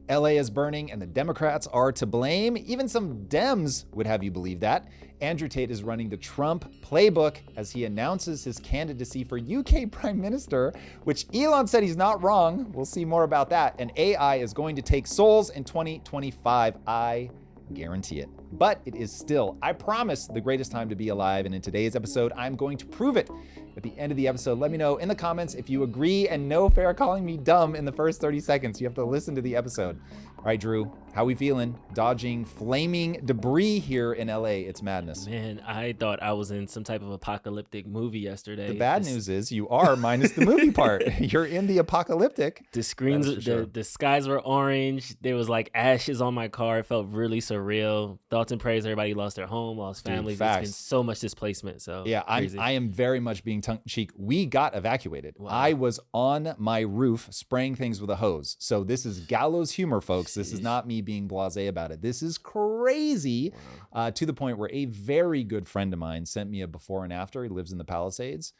LA is burning and the Democrats are to blame. Even some Dems would have you believe that. Andrew Tate is running the Trump playbook as he announces his candidacy for UK Prime Minister, which Elon said he's not wrong. We'll see more about that. And AI is going to take souls in 2025. I guarantee it. But it is still, I promise, the greatest time to be alive. And in today's episode, I'm going to prove it. At the end of the episode, let me know in the comments if you agree, and no fair calling me dumb in the first 30 seconds. You have to listen to the episode. All right, Drew, how we feeling? Dodging flaming debris here in LA. It's madness. Man, I thought I was in some type of apocalyptic movie yesterday. The bad news is you are, minus the movie part. You're in the apocalyptic. The screens, the skies were orange. There was like ashes on my car. It felt really surreal. Thoughts and prayers. Everybody lost their home, lost families. There's been so much displacement. So yeah, I am very much being tongue-in-cheek. We got evacuated. Wow. I was on my roof spraying things with a hose. So this is gallows humor, folks. This is not me being blasé about it. This is crazy. Wow. To the point where a very good friend of mine sent me a before and after. He lives in the Palisades.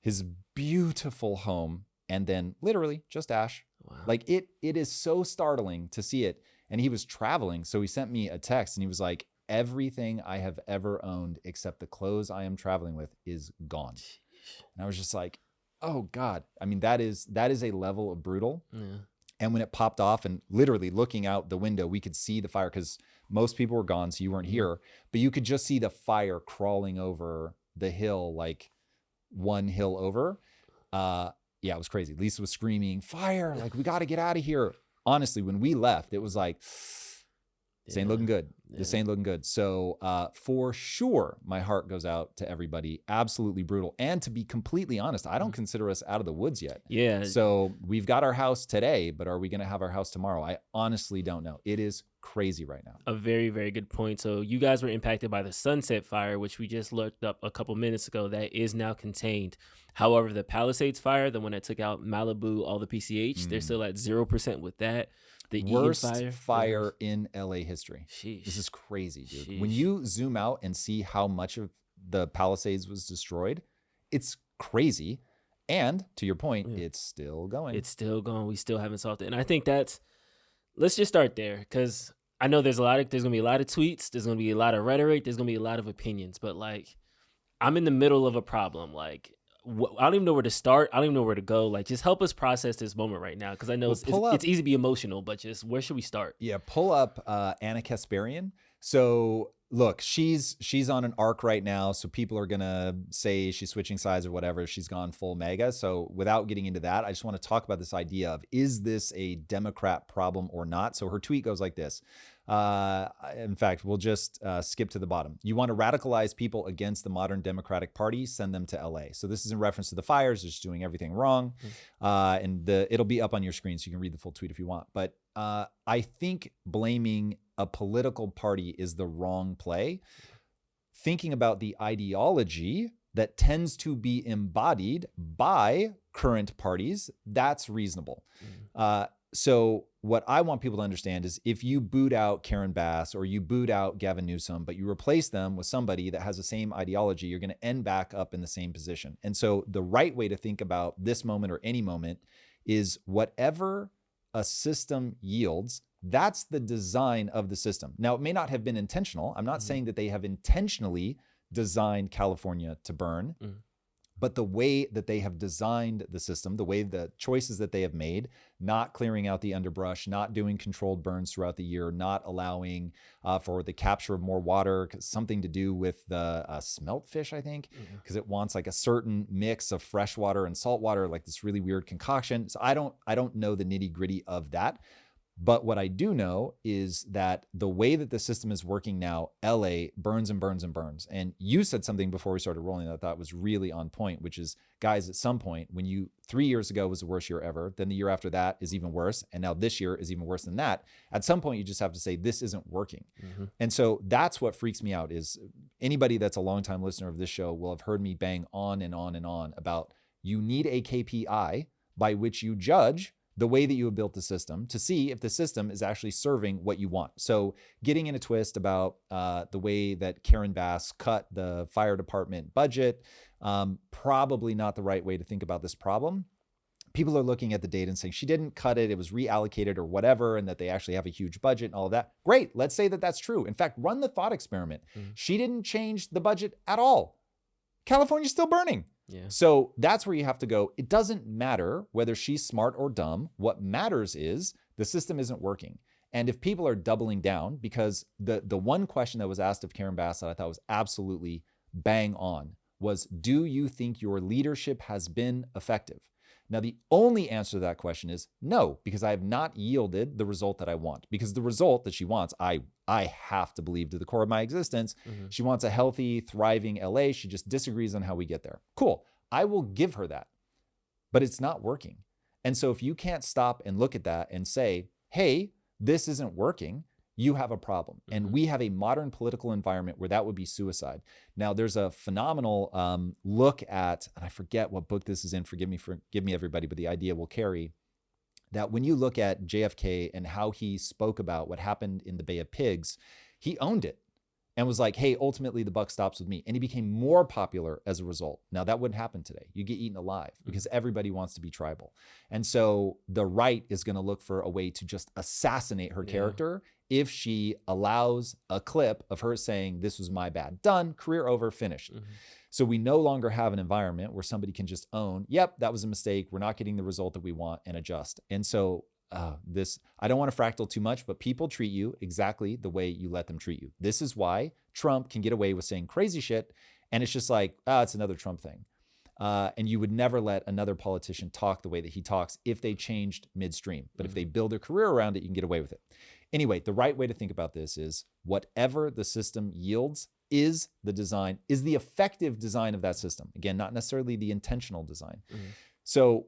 His beautiful home, and then literally just ash. Wow. Like it is so startling to see it. And he was traveling, so he sent me a text and he was like, everything I have ever owned except the clothes I am traveling with is gone. And I was just like, oh God. I mean, that is a level of brutal. Yeah. And when it popped off and literally looking out the window, we could see the fire because most people were gone, so you weren't here, but you could just see the fire crawling over the hill, like one hill over. Yeah, it was crazy. Lisa was screaming, fire, like we got to get out of here. Honestly, when we left, it was like, this ain't looking good. This ain't looking good. So for sure, my heart goes out to everybody. Absolutely brutal. And to be completely honest, I don't consider us out of the woods yet. Yeah. So we've got our house today, but are we going to have our house tomorrow? I honestly don't know. It is crazy right now. A very, very good point. So you guys were impacted by the Sunset Fire, which we just looked up a couple minutes ago. That is now contained. However, the Palisades Fire, the one that took out Malibu, all the PCH, they're still at 0% with that. The worst fire in LA history. Sheesh. This is crazy, dude. Sheesh. When you zoom out and see how much of the Palisades was destroyed, it's crazy. And to your point, it's still going. It's still going. We still haven't solved it. And I think let's just start there, because I know there's going to be a lot of tweets. There's going to be a lot of rhetoric. There's going to be a lot of opinions. But like, I'm in the middle of a problem. Like, I don't even know where to start. I don't even know where to go. Like, just help us process this moment right now, because I know it's easy to be emotional, but just where should we start? Yeah, pull up Anna Kasparian. So look, she's on an arc right now, so people are gonna say she's switching sides or whatever. She's gone full mega. So without getting into that, I just want to talk about this idea of, is this a Democrat problem or not? So her tweet goes like this. In fact, we'll just skip to the bottom. You want to radicalize people against the modern Democratic Party, send them to LA. So this is in reference to the fires, just doing everything wrong. And it'll be up on your screen so you can read the full tweet if you want. But I think blaming a political party is the wrong play. Thinking about the ideology that tends to be embodied by current parties, that's reasonable. So what I want people to understand is, if you boot out Karen Bass or you boot out Gavin Newsom, but you replace them with somebody that has the same ideology, you're going to end back up in the same position. And so the right way to think about this moment or any moment is, whatever a system yields, that's the design of the system. Now, it may not have been intentional. I'm not saying that they have intentionally designed California to burn. But the way that they have designed the system, the way the choices that they have made, not clearing out the underbrush, not doing controlled burns throughout the year, not allowing for the capture of more water, something to do with the smelt fish, I think, because it wants like a certain mix of fresh water and salt water, like this really weird concoction. So I don't know the nitty gritty of that. But what I do know is that the way that the system is working now, LA burns and burns and burns. And you said something before we started rolling that I thought was really on point, which is, guys, at some point, when 3 years ago was the worst year ever, then the year after that is even worse, and now this year is even worse than that. At some point, you just have to say, this isn't working. And so that's what freaks me out, is anybody that's a longtime listener of this show will have heard me bang on and on and on about, you need a KPI by which you judge the way that you have built the system to see if the system is actually serving what you want. So getting in a twist about the way that Karen Bass cut the fire department budget, probably not the right way to think about this problem. people are looking at the data and saying she didn't cut it, it was reallocated or whatever, and that they actually have a huge budget and all of that. Great, let's say that that's true. In fact, run the thought experiment. She didn't change the budget at all. California's still burning. Yeah. So that's where you have to go. It doesn't matter whether she's smart or dumb. What matters is the system isn't working. And if people are doubling down, because the one question that was asked of Karen Bass that I thought was absolutely bang on was, do you think your leadership has been effective? Now, the only answer to that question is no, because I have not yielded the result that I want. Because the result that she wants, I have to believe to the core of my existence, she wants a healthy, thriving LA. She just disagrees on how we get there. Cool. I will give her that, but it's not working. And so if you can't stop and look at that and say, hey, this isn't working, you have a problem. And we have a modern political environment where that would be suicide. Now, there's a phenomenal look at, and I forget what book this is in, forgive me everybody, but the idea will carry, that when you look at JFK and how he spoke about what happened in the Bay of Pigs, he owned it and was like, hey, ultimately the buck stops with me. And he became more popular as a result. Now, that wouldn't happen today. You get eaten alive because everybody wants to be tribal. And so the right is going to look for a way to just assassinate her character if she allows a clip of her saying, this was my bad. Done, career over, finished. So we no longer have an environment where somebody can just own, yep, that was a mistake. We're not getting the result that we want, and adjust. And so I don't want to fractal too much, but people treat you exactly the way you let them treat you. This is why Trump can get away with saying crazy shit. And it's just like, it's another Trump thing. And you would never let another politician talk the way that he talks if they changed midstream. But if they build a career around it, you can get away with it. Anyway, the right way to think about this is whatever the system yields is the design, is the effective design of that system. Again, not necessarily the intentional design. So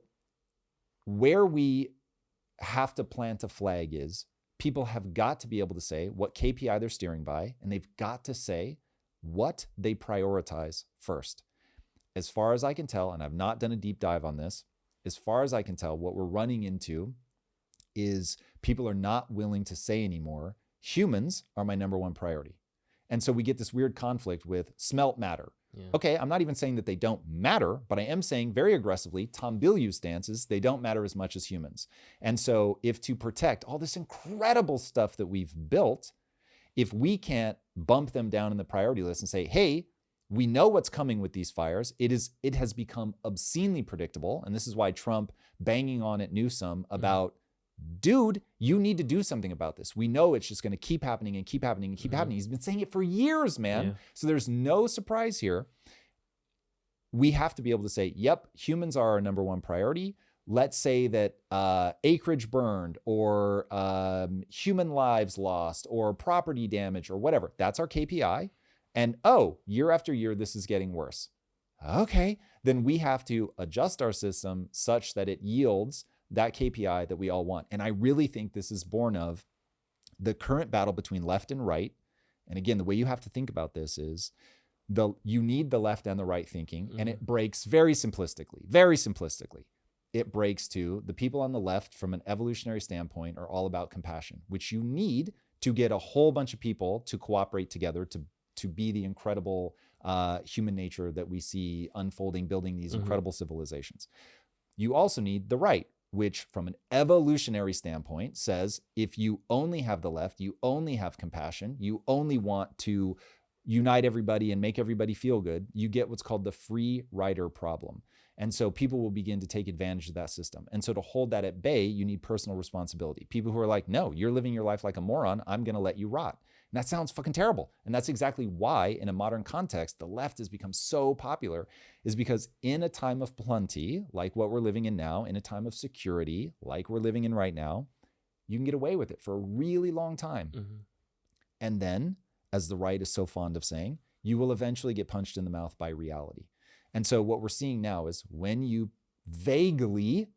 where we have to plant a flag is people have got to be able to say what KPI they're steering by, and they've got to say what they prioritize first. As far as I can tell, and I've not done a deep dive on this, as far as I can tell, what we're running into is people are not willing to say anymore, humans are my number one priority. And so we get this weird conflict with smelt matter. Okay, I'm not even saying that they don't matter, but I am saying very aggressively, Tom Bilyeu stances, they don't matter as much as humans. And so if to protect all this incredible stuff that we've built, if we can't bump them down in the priority list and say, hey, we know what's coming with these fires. It has become obscenely predictable. And this is why Trump banging on at Newsom about, dude, you need to do something about this. We know it's just going to keep happening and keep happening and keep happening. He's been saying it for years, man. So there's no surprise here. We have to be able to say, yep, humans are our number one priority. Let's say that acreage burned or human lives lost or property damage or whatever. That's our KPI. And year after year, this is getting worse. Okay, then we have to adjust our system such that it yields that KPI that we all want. And I really think this is born of the current battle between left and right. And again, the way you have to think about this is you need the left and the right thinking, and it breaks very simplistically. It breaks to the people on the left from an evolutionary standpoint are all about compassion, which you need to get a whole bunch of people to cooperate together to be the incredible human nature that we see unfolding, building these incredible civilizations. You also need the right, which from an evolutionary standpoint says, if you only have the left, you only have compassion, you only want to unite everybody and make everybody feel good, you get what's called the free rider problem. And so people will begin to take advantage of that system. And so to hold that at bay, you need personal responsibility. People who are like, no, you're living your life like a moron, I'm going to let you rot. And that sounds fucking terrible. And that's exactly why, in a modern context, the left has become so popular, is because in a time of plenty, like what we're living in now, in a time of security, like we're living in right now, you can get away with it for a really long time. And then, as the right is so fond of saying, you will eventually get punched in the mouth by reality. And so what we're seeing now is when you vaguely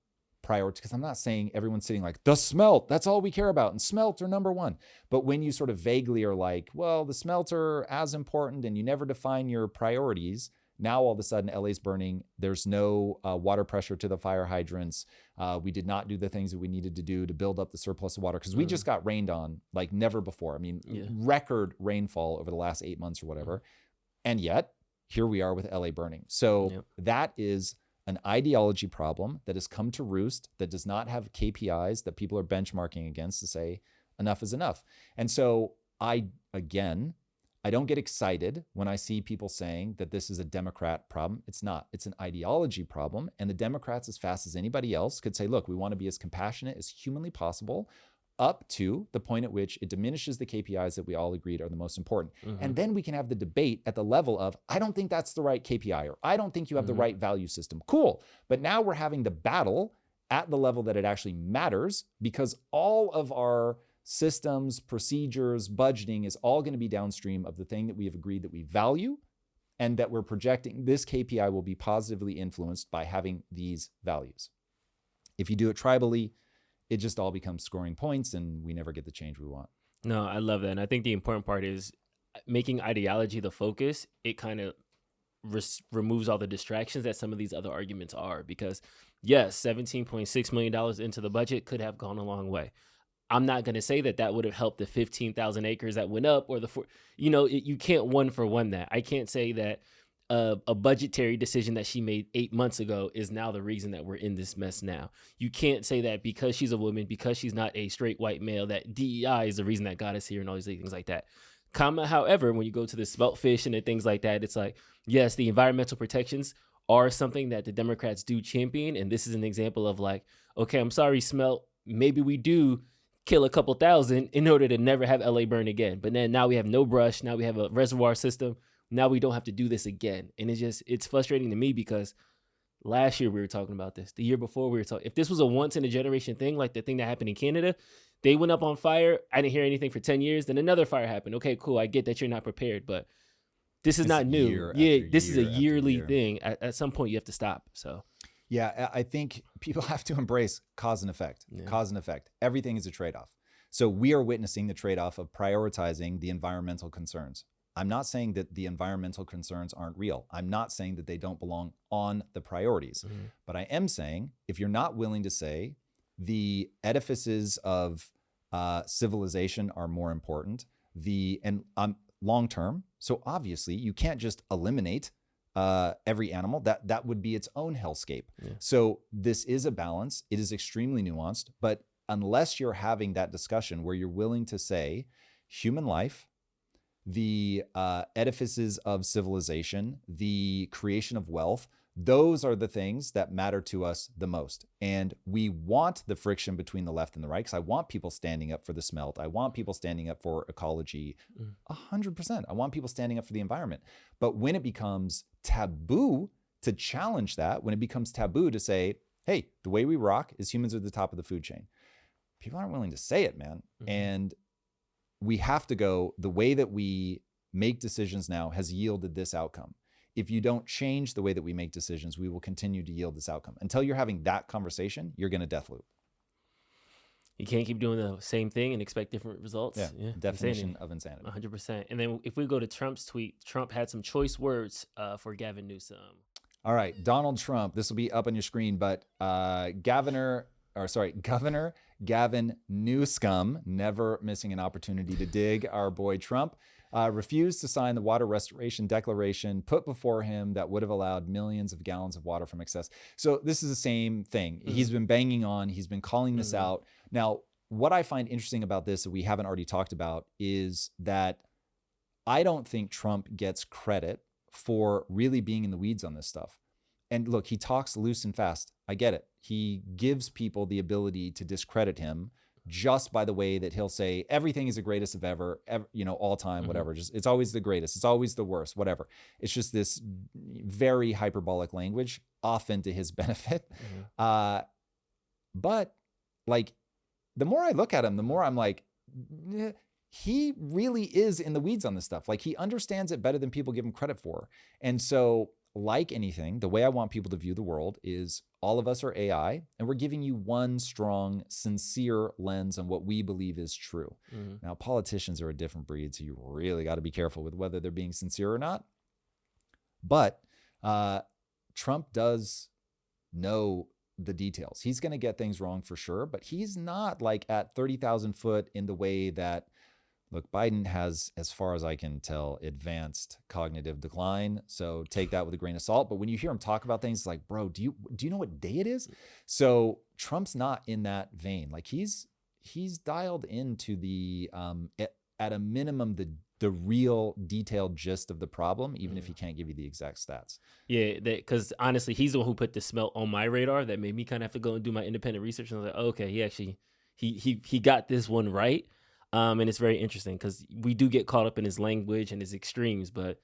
prioritize, because I'm not saying everyone's sitting like, the smelt, that's all we care about, and smelt are number one. But when you sort of vaguely are like, well, the smelt are as important, and you never define your priorities, now all of a sudden LA's burning. There's no water pressure to the fire hydrants. We did not do the things that we needed to do to build up the surplus of water, because we just got rained on like never before. I mean, record rainfall over the last 8 months or whatever. And yet, here we are with LA burning. So that is an ideology problem that has come to roost, that does not have KPIs that people are benchmarking against to say enough is enough. And so I don't get excited when I see people saying that this is a Democrat problem. It's not. It's an ideology problem. And the Democrats, as fast as anybody else, could say, look, we want to be as compassionate as humanly possible, up to the point at which it diminishes the KPIs that we all agreed are the most important. And then we can have the debate at the level of, I don't think that's the right KPI, or I don't think you have the right value system. Cool. But now we're having the battle at the level that it actually matters, because all of our systems, procedures, budgeting is all going to be downstream of the thing that we have agreed that we value, and that we're projecting this KPI will be positively influenced by having these values. If you do it tribally, it just all becomes scoring points and we never get the change we want. No, I love that. And I think the important part is making ideology the focus. It kind of removes all the distractions that some of these other arguments are, because yes, $17.6 million into the budget could have gone a long way. I'm not going to say that would have helped the 15,000 acres that went up, or you can't one for one that. I can't say that a budgetary decision that she made 8 months ago is now the reason that we're in this mess now. You can't say that because she's a woman, because she's not a straight white male, that DEI is the reason that got us here and all these things like that. However, when you go to the smelt fish and things like that, it's like, yes, the environmental protections are something that the Democrats do champion. And this is an example of like, okay, I'm sorry, smelt, maybe we do kill a couple thousand in order to never have LA burn again. But then now we have no brush. Now we have a reservoir system. Now we don't have to do this again. And it's frustrating to me, because last year we were talking about this. The year before we were talking, if this was a once in a generation thing, like the thing that happened in Canada, they went up on fire. I didn't hear anything for 10 years. Then another fire happened. Okay, cool. I get that you're not prepared, but this is not new. This is a yearly thing. At some point you have to stop. So yeah, I think people have to embrace cause and effect. Cause and effect. Everything is a trade-off. So we are witnessing the trade-off of prioritizing the environmental concerns. I'm not saying that the environmental concerns aren't real. I'm not saying that they don't belong on the priorities. But I am saying, if you're not willing to say the edifices of civilization are more important, long-term, so obviously you can't just eliminate every animal. That would be its own hellscape. So this is a balance. It is extremely nuanced, but unless you're having that discussion where you're willing to say human life, the edifices of civilization, the creation of wealth, those are the things that matter to us the most. And we want the friction between the left and the right, because I want people standing up for the smelt. I want people standing up for ecology, 100%. I want people standing up for the environment. But when it becomes taboo to challenge that, when it becomes taboo to say, hey, the way we rock is humans are at the top of the food chain, people aren't willing to say it, man. And we have to go, the way that we make decisions now has yielded this outcome. If you don't change the way that we make decisions, we will continue to yield this outcome. Until you're having that conversation, you're going to death loop. You can't keep doing the same thing and expect different results. Yeah. Definition of insanity. 100%. And then if we go to Trump's tweet, Trump had some choice words for Gavin Newsom. All right, Donald Trump, this will be up on your screen, but Governor Gavin Newsom, never missing an opportunity to dig our boy Trump, refused to sign the water restoration declaration put before him that would have allowed millions of gallons of water from excess. So this is the same thing. He's been banging on, he's been calling this out. Now, what I find interesting about this that we haven't already talked about is that I don't think Trump gets credit for really being in the weeds on this stuff. And look, he talks loose and fast. I get it. He gives people the ability to discredit him just by the way that he'll say everything is the greatest of ever, all time, whatever. Just it's always the greatest. It's always the worst, whatever. It's just this very hyperbolic language, often to his benefit. But like, the more I look at him, the more I'm like, he really is in the weeds on this stuff. Like, he understands it better than people give him credit for. And so, like anything, the way I want people to view the world is all of us are AI, and we're giving you one strong, sincere lens on what we believe is true. Now, politicians are a different breed, so you really got to be careful with whether they're being sincere or not. But Trump does know the details. He's going to get things wrong for sure, but he's not like at 30,000 foot in the way that Look, Biden has, as far as I can tell, advanced cognitive decline. So take that with a grain of salt. But when you hear him talk about things, it's like, bro, do you know what day it is? So Trump's not in that vein. Like he's dialed into the at a minimum the real detailed gist of the problem, even if he can't give you the exact stats. Yeah, because honestly, he's the one who put the smelt on my radar that made me kind of have to go and do my independent research. And I was like, oh, okay, he actually he got this one right. And it's very interesting because we do get caught up in his language and his extremes, but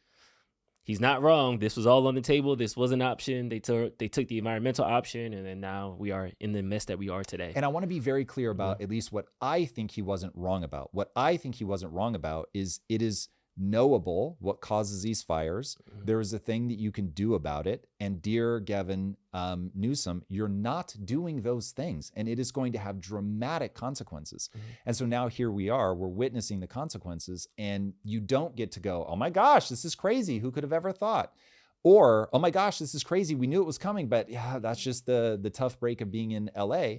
he's not wrong. This was all on the table. This was an option. They took the environmental option, and then now we are in the mess that we are today. And I want to be very clear about at least what I think he wasn't wrong about. What I think he wasn't wrong about is it is knowable what causes these fires. There is a thing that you can do about it. And dear Gavin Newsom, you're not doing those things. And it is going to have dramatic consequences. And so now here we are, we're witnessing the consequences. And you don't get to go, oh my gosh, this is crazy. Who could have ever thought? Or, oh my gosh, this is crazy. We knew it was coming, but yeah, that's just the tough break of being in LA.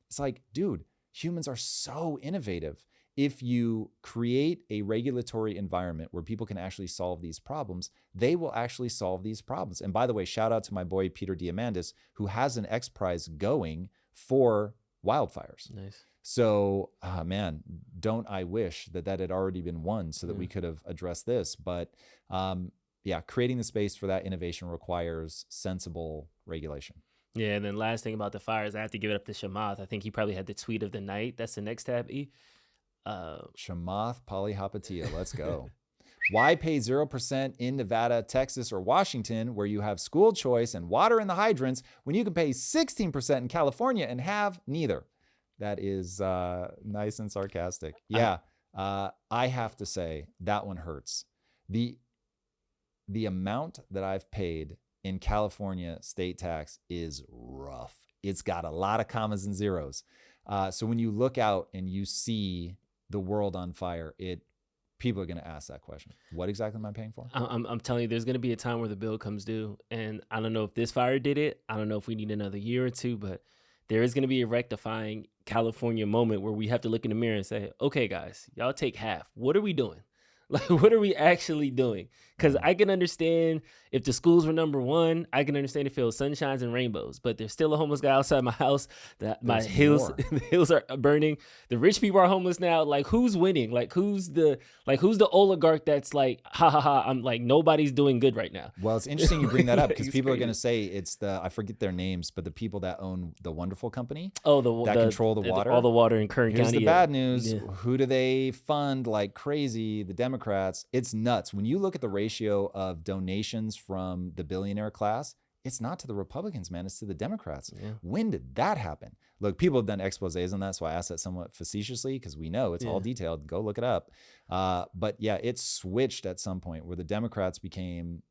It's like, dude, humans are so innovative. If you create a regulatory environment where people can actually solve these problems, they will actually solve these problems. And by the way, shout out to my boy, Peter Diamandis, who has an X Prize going for wildfires. Nice. So, man, don't I wish that had already been won so that we could have addressed this. But yeah, creating the space for that innovation requires sensible regulation. Yeah, and then last thing about the fires, I have to give it up to Shamath. I think he probably had the tweet of the night. That's the next tab, E. Shamath Palihapitiya, let's go. Why pay 0% in Nevada, Texas, or Washington, where you have school choice and water in the hydrants, when you can pay 16% in California and have neither? That is nice and sarcastic. Yeah, I have to say that one hurts. The amount that I've paid in California state tax is rough. It's got a lot of commas and zeros. So when you look out and you see the world on fire, people are going to ask that question. What exactly am I paying for? I'm telling you, there's going to be a time where the bill comes due. And I don't know if this fire did it. I don't know if we need another year or two, but there is going to be a rectifying California moment where we have to look in the mirror and say, okay, guys, y'all take half. What are we doing? Like, what are we actually doing? Because I can understand if the schools were number one. I can understand if it was sunshines and rainbows. But there's still a homeless guy outside my house. The hills are burning. The rich people are homeless now. Like, who's winning? Like, who's the oligarch that's like, ha ha ha? I'm like, nobody's doing good right now. Well, it's interesting you bring that up because people are going to say it's I forget their names, but the people that own the Wonderful Company. Oh, that control the water. All the water in Kern County. Here's the bad news. Yeah. Who do they fund like crazy? The Democrats. It's nuts. When you look at the ratio of donations from the billionaire class, it's not to the Republicans, man. It's to the Democrats. Yeah. When did that happen? Look, people have done exposés on that, so I asked that somewhat facetiously because we know it's all detailed. Go look it up. But yeah, it switched at some point where the Democrats became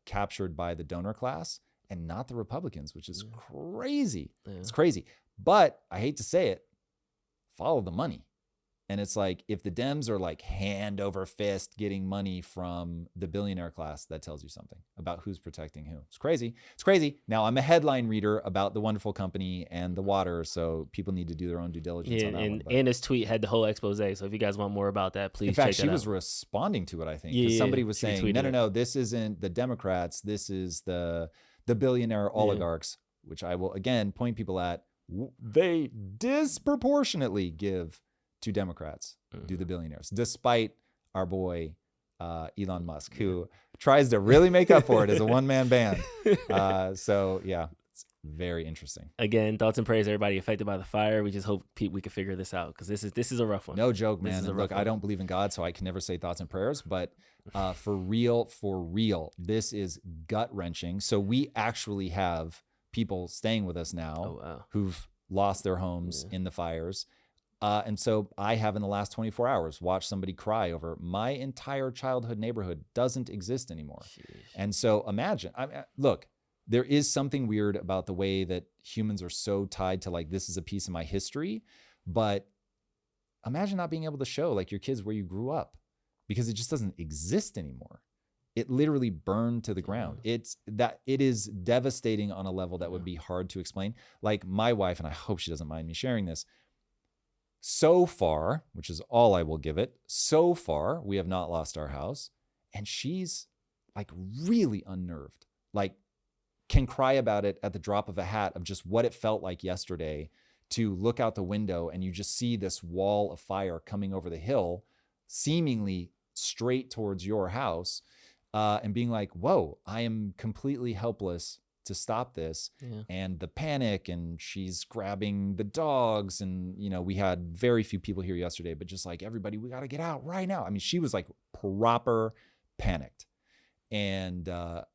captured by the donor class and not the Republicans, which is crazy. Yeah. It's crazy. But I hate to say it, follow the money. And it's like, if the Dems are like hand over fist getting money from the billionaire class, that tells you something about who's protecting who. It's crazy. It's crazy. Now, I'm a headline reader about the Wonderful Company and the water, so people need to do their own due diligence on that one. And his tweet had the whole expose, so if you guys want more about that, please check that out. In fact, she was responding to it, I think. Yeah, somebody was saying, no, this isn't the Democrats. This is the billionaire oligarchs, which I will, again, point people at. They disproportionately give to Democrats, do the billionaires, despite our boy Elon Musk, who tries to really make up for it as a one-man band. So yeah, it's very interesting. Again, thoughts and prayers, everybody affected by the fire. We just hope we can figure this out because this is a rough one. No joke, man. Look, I don't believe in God, so I can never say thoughts and prayers, but for real, this is gut-wrenching. So we actually have people staying with us now who've lost their homes in the fires. And so I have in the last 24 hours watched somebody cry over my entire childhood neighborhood doesn't exist anymore. Sheesh. And so imagine, look, there is something weird about the way that humans are so tied to like, this is a piece of my history, but imagine not being able to show like your kids where you grew up because it just doesn't exist anymore. It literally burned to the ground. It is devastating on a level that would be hard to explain. Like my wife, and I hope she doesn't mind me sharing this, So far, which is all I will give it, so far, we have not lost our house. And she's like really unnerved, like can cry about it at the drop of a hat of just what it felt like yesterday to look out the window and you just see this wall of fire coming over the hill, seemingly straight towards your house, and being like, whoa, I am completely helpless to stop this. Yeah. And the panic, and she's grabbing the dogs, and we had very few people here yesterday, but just like, everybody, we got to get out right now. I mean, she was like proper panicked. And that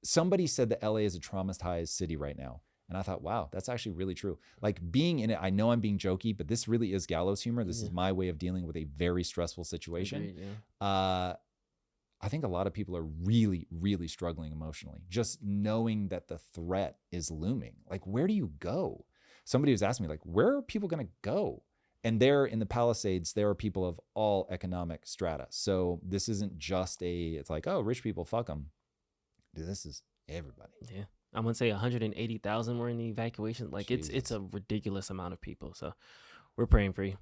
somebody said that LA is a traumatized city right now. And I thought, wow, that's actually really true. Like being in it, I know I'm being jokey, but this really is gallows humor. This is my way of dealing with a very stressful situation. Agreed, yeah. I think a lot of people are really, really struggling emotionally, just knowing that the threat is looming. Like, where do you go? Somebody was asking me, like, where are people going to go? And there in the Palisades, there are people of all economic strata. So this isn't just it's like, oh, rich people, fuck them. Dude, this is everybody. Yeah. I'm going to say 180,000 were in the evacuation. Like, Jesus. it's a ridiculous amount of people. So we're praying for you.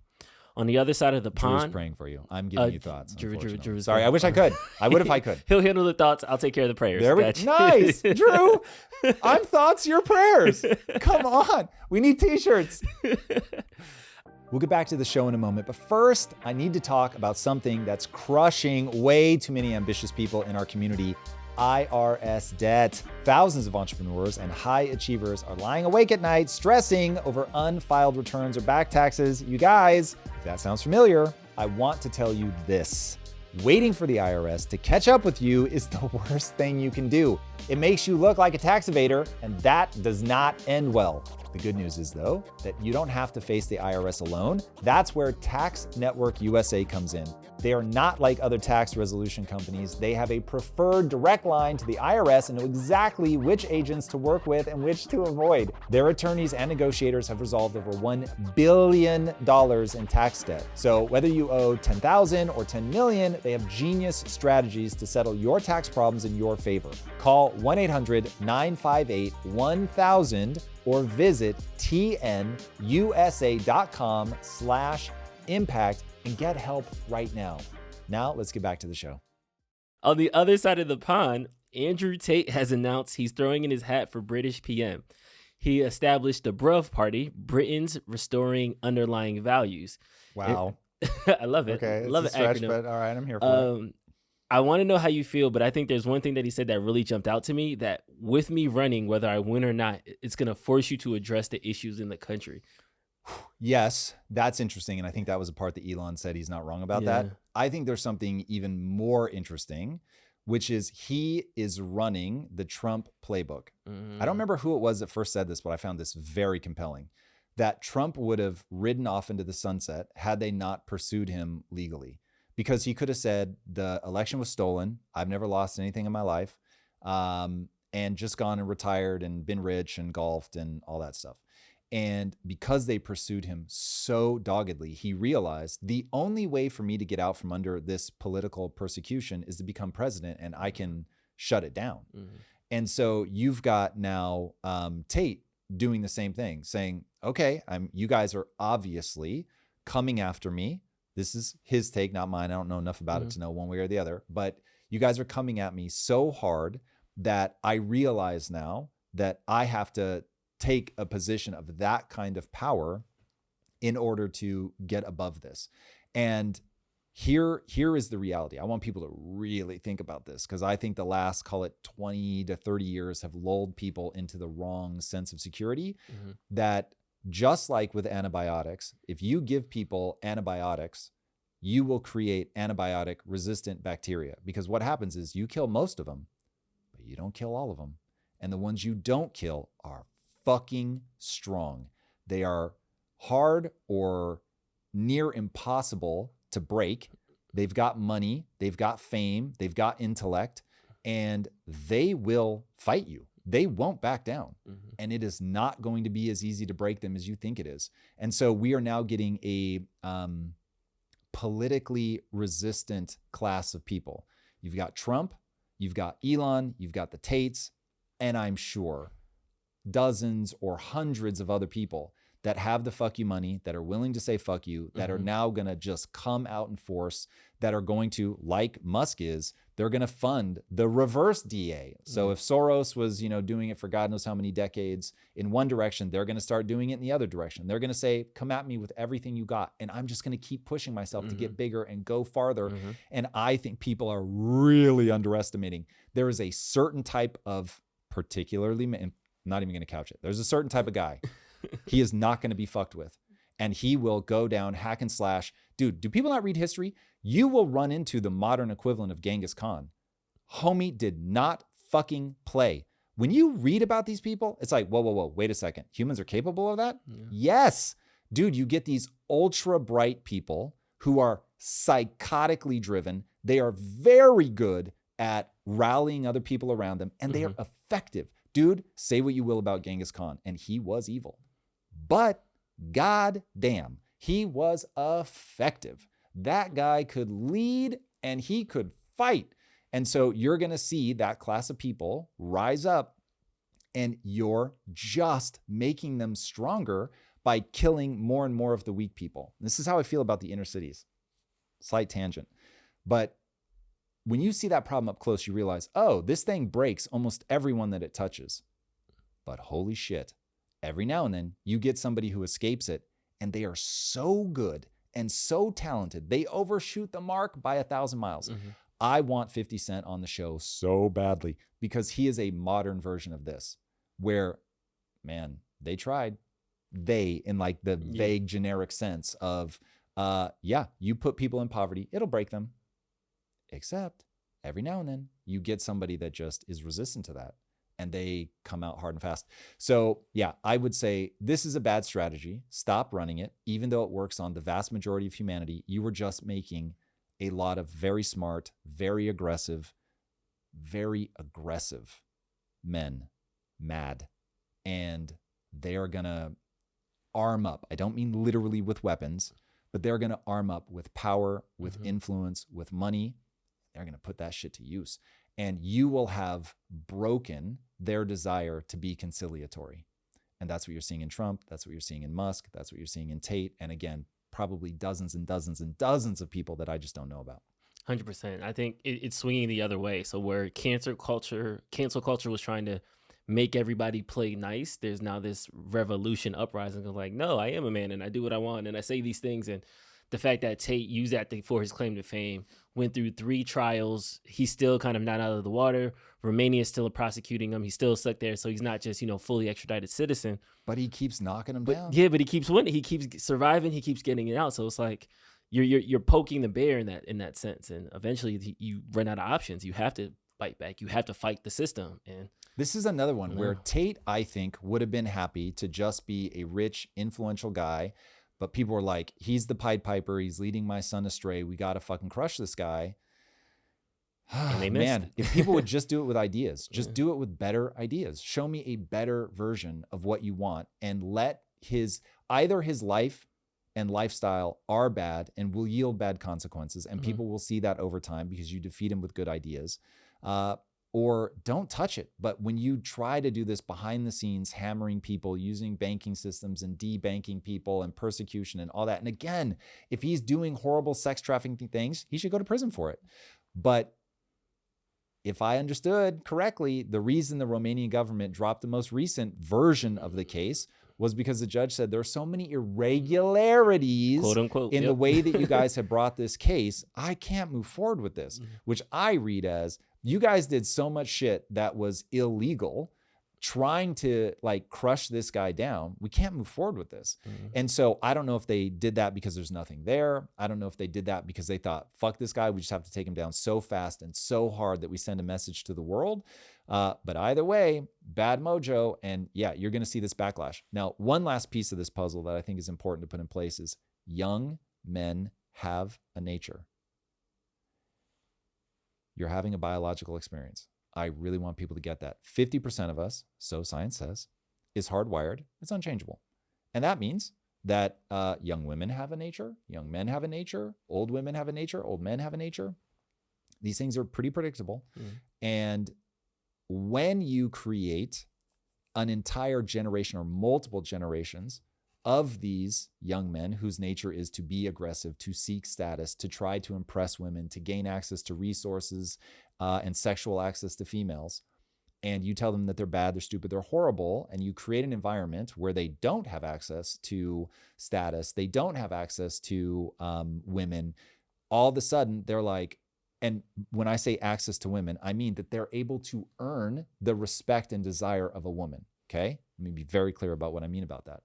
On the other side of the Drew's pond, praying for you. I'm giving you thoughts. Drew's Sorry, I wish I could. I would if I could. He'll handle the thoughts. I'll take care of the prayers. Nice, Drew. I'm thoughts, your prayers. Come on. We need t-shirts. We'll get back to the show in a moment, but first, I need to talk about something that's crushing way too many ambitious people in our community: IRS debt. Thousands of entrepreneurs and high achievers are lying awake at night, stressing over unfiled returns or back taxes. You guys, if that sounds familiar, I want to tell you this. Waiting for the IRS to catch up with you is the worst thing you can do. It makes you look like a tax evader, and that does not end well. The good news is, though, that you don't have to face the IRS alone. That's where Tax Network USA comes in. They are not like other tax resolution companies. They have a preferred direct line to the IRS and know exactly which agents to work with and which to avoid. Their attorneys and negotiators have resolved over $1 billion in tax debt. So whether you owe $10,000 or $10 million, they have genius strategies to settle your tax problems in your favor. Call 1-800-958-1000 or visit tnusa.com/impact and get help right now. Now let's get back to the show. On the other side of the pond, Andrew Tate has announced he's throwing in his hat for British PM. He established the Bruv Party, Britain's Restoring Underlying Values. Wow. I love it. Okay, love it's it. a stretch, Acronym. but all right, I'm here for it. I want to know how you feel, but I think there's one thing that he said that really jumped out to me, that with me running, whether I win or not, it's going to force you to address the issues in the country. Yes, that's interesting. And I think that was a part that Elon said he's not wrong about that. I think there's something even more interesting, which is he is running the Trump playbook. I don't remember who it was that first said this, but I found this very compelling, that Trump would have ridden off into the sunset had they not pursued him legally. Because he could have said the election was stolen, I've never lost anything in my life, and just gone and retired and been rich and golfed and all that stuff. And because they pursued him so doggedly, he realized the only way for me to get out from under this political persecution is to become president, and I can shut it down. And so you've got now Tate doing the same thing, saying, okay, you guys are obviously coming after me. This is his take, not mine. I don't know enough about it to know one way or the other, but you guys are coming at me so hard that I realize now that I have to take a position of that kind of power in order to get above this. And here is the reality. I want people to really think about this, because I think the last, call it 20 to 30 years, have lulled people into the wrong sense of security. That just like with antibiotics, if you give people antibiotics, you will create antibiotic resistant bacteria, because what happens is you kill most of them, but you don't kill all of them. And the ones you don't kill are fucking strong. They are hard or near impossible to break. They've got money, they've got fame, they've got intellect, and they will fight you. They won't back down. And it is not going to be as easy to break them as you think it is. And so we are now getting a politically resistant class of people. You've got Trump, you've got Elon, you've got the Tates, and I'm sure dozens or hundreds of other people that have the fuck you money, that are willing to say fuck you, that are now going to just come out in force, that are going to, like Musk is, they're going to fund the reverse DA. So if Soros was, doing it for God knows how many decades in one direction, they're going to start doing it in the other direction. They're going to say, come at me with everything you got. And I'm just going to keep pushing myself to get bigger and go farther. And I think people are really underestimating. There is a certain type of particularly, I'm not even going to couch it. There's a certain type of guy. He is not going to be fucked with. And he will go down, hack and slash. Dude, do people not read history? You will run into the modern equivalent of Genghis Khan. Homie did not fucking play. When you read about these people, it's like, whoa, wait a second. Humans are capable of that? Yeah. Yes. Dude, you get these ultra bright people who are psychotically driven. They are very good at rallying other people around them, and they are effective. Dude, say what you will about Genghis Khan, and he was evil. But god damn, he was effective. That guy could lead and he could fight. And so you're going to see that class of people rise up, and you're just making them stronger by killing more and more of the weak people. This is how I feel about the inner cities. Slight tangent. But when you see that problem up close, you realize, oh, this thing breaks almost everyone that it touches. But holy shit, every now and then you get somebody who escapes it, and they are so good and so talented. They overshoot the mark by 1,000 miles. I want 50 Cent on the show so badly because he is a modern version of this where, man, they tried. They, in like the vague generic sense of, you put people in poverty, it'll break them. Except every now and then you get somebody that just is resistant to that, and they come out hard and fast. So yeah, I would say this is a bad strategy. Stop running it. Even though it works on the vast majority of humanity, you were just making a lot of very smart, very aggressive men mad. And they are going to arm up. I don't mean literally with weapons, but they're going to arm up with power, with influence, with money. They're going to put that shit to use. And you will have broken their desire to be conciliatory. And that's what you're seeing in Trump. That's what you're seeing in Musk. That's what you're seeing in Tate. And again, probably dozens and dozens and dozens of people that I just don't know about. 100%. I think it's swinging the other way. So where cancel culture was trying to make everybody play nice, there's now this revolution uprising of like, no, I am a man and I do what I want and I say these things. And the fact that Tate used that for his claim to fame, went through 3 trials, he's still kind of not out of the water. Romania is still prosecuting him. He's still stuck there. So he's not just, fully extradited citizen. But he keeps knocking him down. Yeah, but he keeps winning. He keeps surviving. He keeps getting it out. So it's like you're poking the bear in that sense. And eventually you run out of options. You have to fight back. You have to fight the system. And this is another one where Tate, I think, would have been happy to just be a rich, influential guy. But people were like, he's the Pied Piper. He's leading my son astray. We got to fucking crush this guy. And they missed. Man, if people would just do it with ideas, just do it with better ideas. Show me a better version of what you want, and let either his life and lifestyle are bad and will yield bad consequences. And people will see that over time because you defeat him with good ideas. Or don't touch it. But when you try to do this behind the scenes, hammering people, using banking systems and debanking people and persecution and all that. And again, if he's doing horrible sex trafficking things, he should go to prison for it. But if I understood correctly, the reason the Romanian government dropped the most recent version of the case was because the judge said there are so many irregularities, quote unquote, in the way that you guys have brought this case. I can't move forward with this, which I read as, you guys did so much shit that was illegal, trying to like crush this guy down. We can't move forward with this. And so I don't know if they did that because there's nothing there. I don't know if they did that because they thought, fuck this guy, we just have to take him down so fast and so hard that we send a message to the world. But either way, bad mojo. And yeah, you're going to see this backlash. Now, one last piece of this puzzle that I think is important to put in place is young men have a nature. You're having a biological experience. I really want people to get that. 50% of us, so science says, is hardwired. It's unchangeable. And that means that young women have a nature, young men have a nature, old women have a nature, old men have a nature. These things are pretty predictable. And when you create an entire generation or multiple generations of these young men whose nature is to be aggressive, to seek status, to try to impress women, to gain access to resources and sexual access to females, and you tell them that they're bad, they're stupid, they're horrible, and you create an environment where they don't have access to status, they don't have access to women, all of a sudden they're like, and when I say access to women, I mean that they're able to earn the respect and desire of a woman, okay? Let me be very clear about what I mean about that.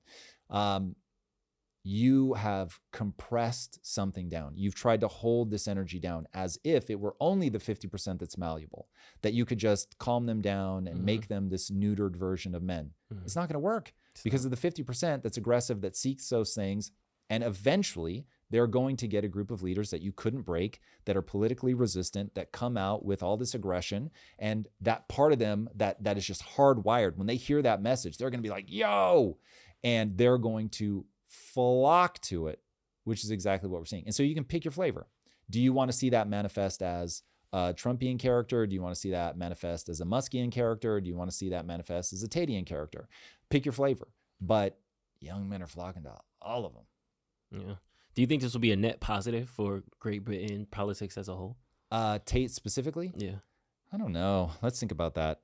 You have compressed something down. You've tried to hold this energy down as if it were only the 50% that's malleable, that you could just calm them down and make them this neutered version of men. It's not going to work because of the 50% that's aggressive, that seeks those things. And eventually they're going to get a group of leaders that you couldn't break, that are politically resistant, that come out with all this aggression. And that part of them that is just hardwired, when they hear that message, they're going to be like, yo, and they're going to flock to it, which is exactly what we're seeing. And so you can pick your flavor. Do you want to see that manifest as a Trumpian character? Do you want to see that manifest as a Muskian character? Do you want to see that manifest as a Tateian character? Pick your flavor. But young men are flocking to all of them. Yeah. Do you think this will be a net positive for Great Britain politics as a whole? Tate specifically? Yeah. I don't know. Let's think about that.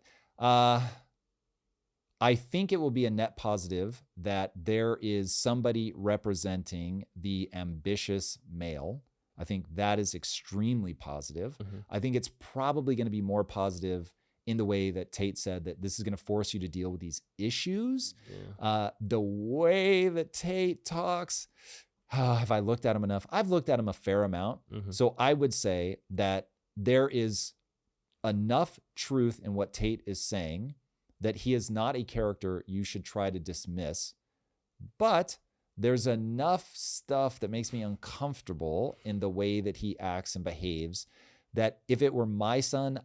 I think it will be a net positive that there is somebody representing the ambitious male. I think that is extremely positive. I think it's probably going to be more positive in the way that Tate said that this is going to force you to deal with these issues. Yeah. The way that Tate talks, have I looked at him enough? I've looked at him a fair amount. So I would say that there is enough truth in what Tate is saying that he is not a character you should try to dismiss, but there's enough stuff that makes me uncomfortable in the way that he acts and behaves that if it were my son,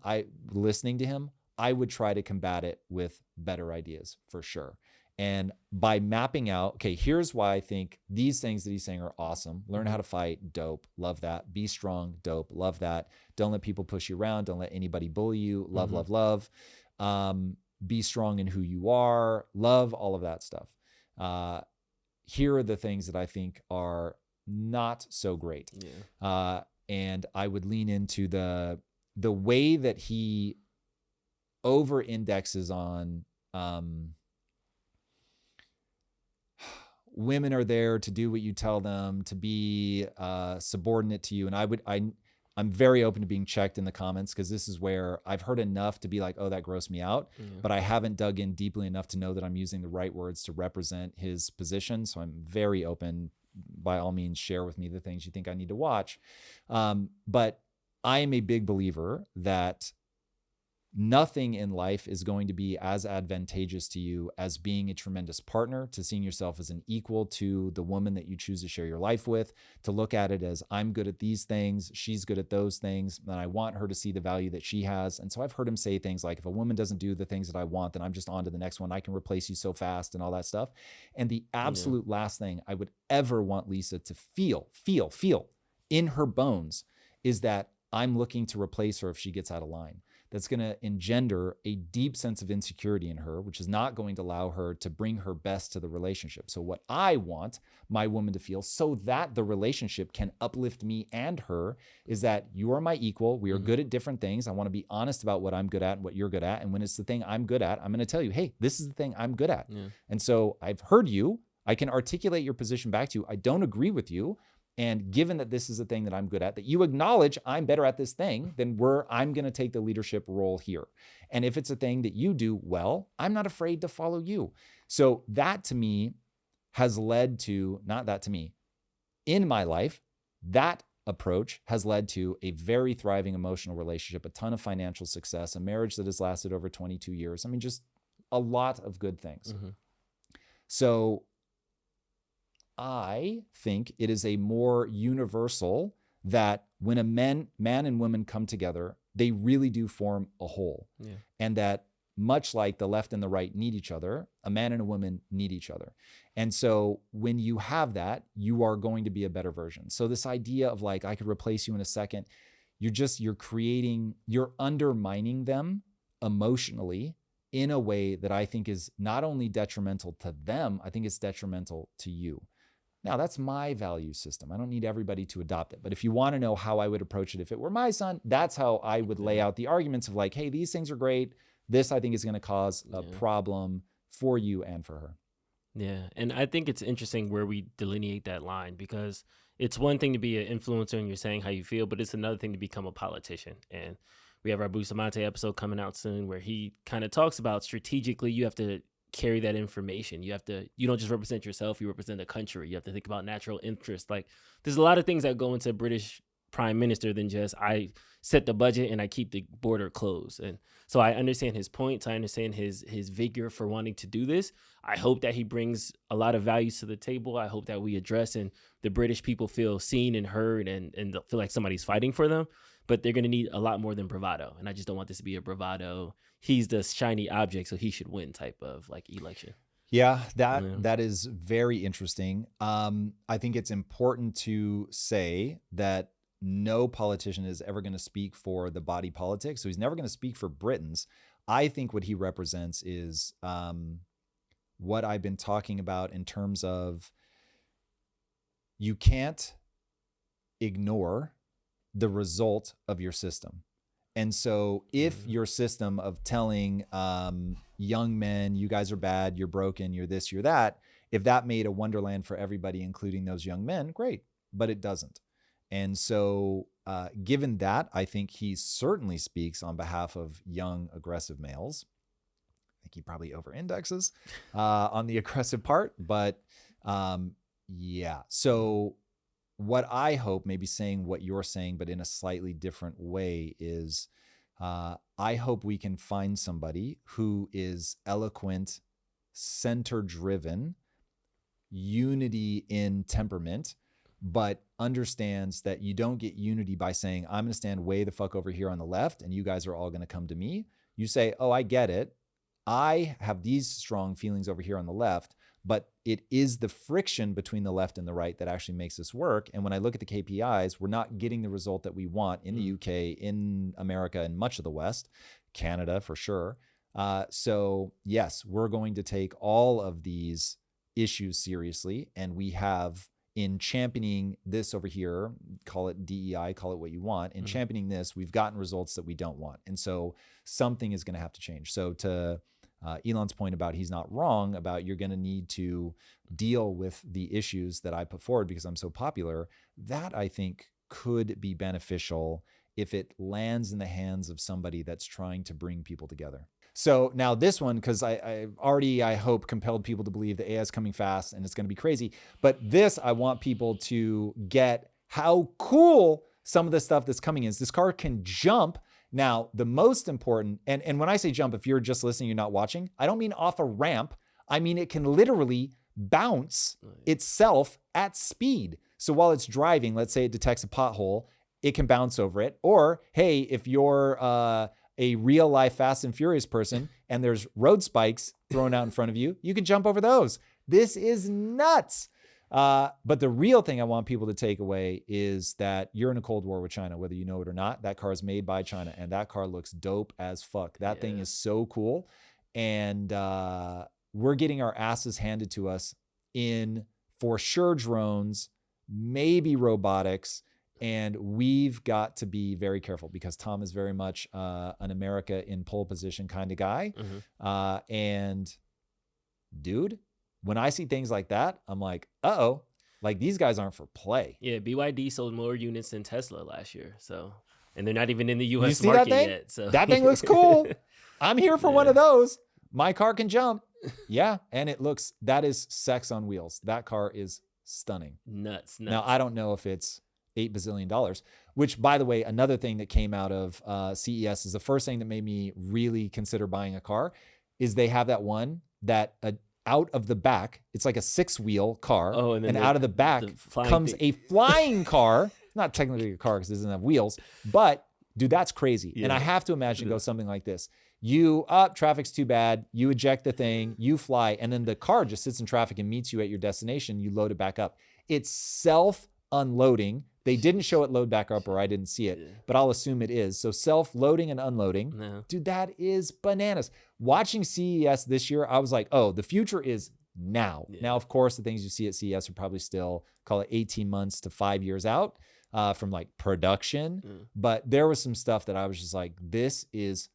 listening to him, I would try to combat it with better ideas for sure. And by mapping out, okay, here's why I think these things that he's saying are awesome. Learn how to fight, dope, love that. Be strong, dope, love that. Don't let people push you around. Don't let anybody bully you. Love, love, love. Be strong in who you are, love, all of that stuff. Here are the things that I think are not so great. Yeah. And I would lean into the way that he over indexes on women are there to do what you tell them, to be subordinate to you. And I'm very open to being checked in the comments because this is where I've heard enough to be like, oh, that grossed me out. But I haven't dug in deeply enough to know that I'm using the right words to represent his position. So I'm very open. By all means, share with me the things you think I need to watch. But I am a big believer that nothing in life is going to be as advantageous to you as being a tremendous partner, to seeing yourself as an equal to the woman that you choose to share your life with, to look at it as I'm good at these things, she's good at those things, and I want her to see the value that she has. And so I've heard him say things like, if a woman doesn't do the things that I want, then I'm just on to the next one. I can replace you so fast and all that stuff. And the absolute last thing I would ever want Lisa to feel in her bones is that I'm looking to replace her if she gets out of line. That's going to engender a deep sense of insecurity in her, which is not going to allow her to bring her best to the relationship. So what I want my woman to feel so that the relationship can uplift me and her is that you are my equal. We are good at different things. I want to be honest about what I'm good at and what you're good at. And when it's the thing I'm good at, I'm going to tell you, hey, this is the thing I'm good at. And so I've heard you. I can articulate your position back to you. I don't agree with you. And given that this is a thing that I'm good at, that you acknowledge I'm better at this thing, then I'm going to take the leadership role here. And if it's a thing that you do well, I'm not afraid to follow you. So that to me has led to, not that to me, in my life, that approach has led to a very thriving emotional relationship, a ton of financial success, a marriage that has lasted over 22 years. I mean, just a lot of good things. So I think it is a more universal that when a man and woman come together, they really do form a whole. And that much like the left and the right need each other, a man and a woman need each other. And so when you have that, you are going to be a better version. So this idea of like, I could replace you in a second, you're undermining them emotionally in a way that I think is not only detrimental to them, I think it's detrimental to you. Now, that's my value system. I don't need everybody to adopt it. But if you want to know how I would approach it if it were my son, that's how I would lay out the arguments of like, hey, these things are great. This, I think, is going to cause a problem for you and for her. Yeah. And I think it's interesting where we delineate that line, because it's one thing to be an influencer and you're saying how you feel, but it's another thing to become a politician. And we have our Bustamante episode coming out soon where he kind of talks about strategically, you have to carry that information. You don't just represent yourself, you represent the country. You have to think about natural interest. Like, there's a lot of things that go into British prime minister than just I set the budget and I keep the border closed. And so I understand his points. I understand his vigor for wanting to do this. I hope that he brings a lot of values to the table. I hope that we address and the British people feel seen and heard and feel like somebody's fighting for them. But they're going to need a lot more than bravado. And I just don't want this to be a bravado, he's the shiny object, so he should win type of like election. Yeah, that is very interesting. I think it's important to say that no politician is ever going to speak for the body politic. So he's never going to speak for Britons. I think what he represents is what I've been talking about in terms of you can't ignore the result of your system. And so if your system of telling young men, you guys are bad, you're broken, you're this, you're that, if that made a wonderland for everybody, including those young men, great, but it doesn't. And so given that, I think he certainly speaks on behalf of young, aggressive males. I think he probably over-indexes on the aggressive part, but yeah. So what I hope, maybe saying what you're saying, but in a slightly different way, is I hope we can find somebody who is eloquent, center-driven, unity in temperament, but understands that you don't get unity by saying, I'm going to stand way the fuck over here on the left and you guys are all going to come to me. You say, oh, I get it. I have these strong feelings over here on the left, but it is the friction between the left and the right that actually makes this work. And when I look at the KPIs, we're not getting the result that we want in the UK, in America, and much of the West, Canada for sure. So yes, we're going to take all of these issues seriously. And we have, in championing this over here, call it DEI, call it what you want. In championing this, we've gotten results that we don't want. And so something is going to have to change. So to Elon's point about he's not wrong about you're going to need to deal with the issues that I put forward because I'm so popular, that I think could be beneficial if it lands in the hands of somebody that's trying to bring people together. So now this one, because I already, I hope, compelled people to believe the AI is coming fast and it's going to be crazy. But this, I want people to get how cool some of the stuff that's coming is. This car can jump. Now, the most important, and when I say jump, if you're just listening, you're not watching, I don't mean off a ramp. I mean, it can literally bounce itself at speed. So while it's driving, let's say it detects a pothole, it can bounce over it. Or, hey, if you're a real life Fast and Furious person and there's road spikes thrown out in front of you, you can jump over those. This is nuts. But the real thing I want people to take away is that you're in a Cold War with China, whether you know it or not. That car is made by China and that car looks dope as fuck. That thing is so cool. And we're getting our asses handed to us in, for sure, drones, maybe robotics. And we've got to be very careful because Tom is very much an America in pole position kind of guy. And dude, when I see things like that, I'm like, uh-oh, like these guys aren't for play. Yeah, BYD sold more units than Tesla last year. So, and they're not even in the U.S. You see market that thing? yet. So that thing looks cool. I'm here for one of those. My car can jump. Yeah, and it looks, that is sex on wheels. That car is stunning. Nuts. Now, I don't know if it's $8 bazillion, which, by the way, another thing that came out of CES is the first thing that made me really consider buying a car is they have that one that out of the back, it's like a 6-wheel car. Oh, and out of the back comes a flying car. Not technically a car because it doesn't have wheels, but dude, that's crazy. And I have to imagine go something like this. Traffic's too bad. You eject the thing, you fly, and then the car just sits in traffic and meets you at your destination. You load it back up. It's self-unloading. They didn't show it load back up, or I didn't see it, but I'll assume it is. So self-loading and unloading, dude, that is bananas. Watching CES this year, I was like, oh, the future is now. Now, of course, the things you see at CES are probably still, call it 18 months to 5 years out from like production. But there was some stuff that I was just like, this is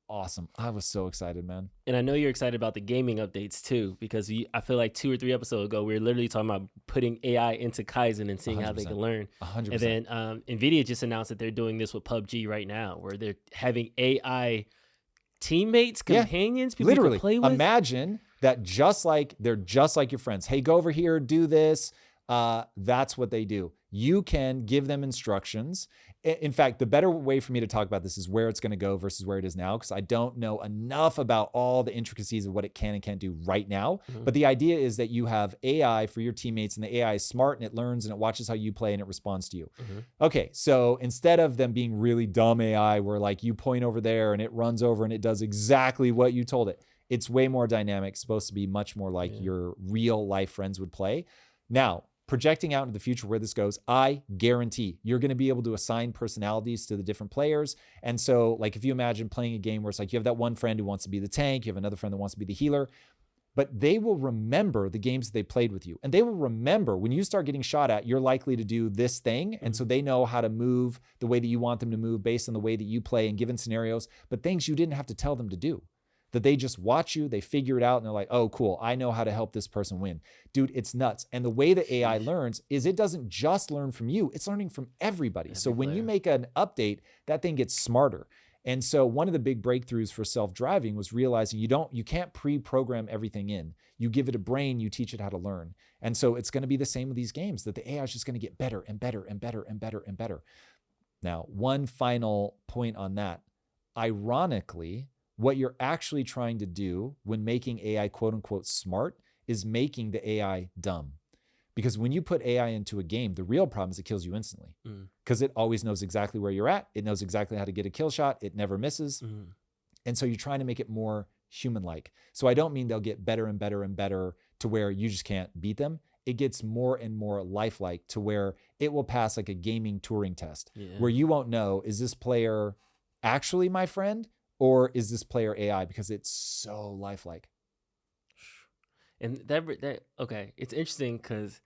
awesome. I was so excited, man. And I know you're excited about the gaming updates too, because I feel like 2 or 3 episodes ago, we were literally talking about putting AI into Kaizen and seeing 100%. How they can learn. 100%. And then NVIDIA just announced that they're doing this with PUBG right now, where they're having AI teammates, companions, people literally you can play with. Imagine that they're just like your friends. Hey, go over here, do this. That's what they do. You can give them instructions. In fact, the better way for me to talk about this is where it's going to go versus where it is now, because I don't know enough about all the intricacies of what it can and can't do right now. But the idea is that you have AI for your teammates, and the AI is smart and it learns and it watches how you play and it responds to you. Okay, so instead of them being really dumb AI where like you point over there and it runs over and it does exactly what you told it, it's way more dynamic. It's supposed to be much more like your real life friends would play. Now, projecting out into the future where this goes, I guarantee you're going to be able to assign personalities to the different players. And so like if you imagine playing a game where it's like you have that one friend who wants to be the tank, you have another friend that wants to be the healer, but they will remember the games that they played with you. And they will remember when you start getting shot at, you're likely to do this thing. And so they know how to move the way that you want them to move based on the way that you play in given scenarios, but things you didn't have to tell them to do. That they just watch you, they figure it out, and they're like, oh, cool, I know how to help this person win. Dude, it's nuts. And the way that AI learns is it doesn't just learn from you, it's learning from everybody. So when you make an update, that thing gets smarter. And so one of the big breakthroughs for self-driving was realizing you can't pre-program everything in. You give it a brain, you teach it how to learn. And so it's going to be the same with these games, that the AI is just going to get better and better and better and better and better. Now, one final point on that. Ironically, what you're actually trying to do when making AI quote unquote smart is making the AI dumb. Because when you put AI into a game, the real problem is it kills you instantly because it always knows exactly where you're at. It knows exactly how to get a kill shot. It never misses. And so you're trying to make it more human-like. So I don't mean they'll get better and better and better to where you just can't beat them. It gets more and more lifelike to where it will pass like a gaming Turing test where you won't know, is this player actually my friend? Or is this player AI? Because it's so lifelike. And okay, it's interesting because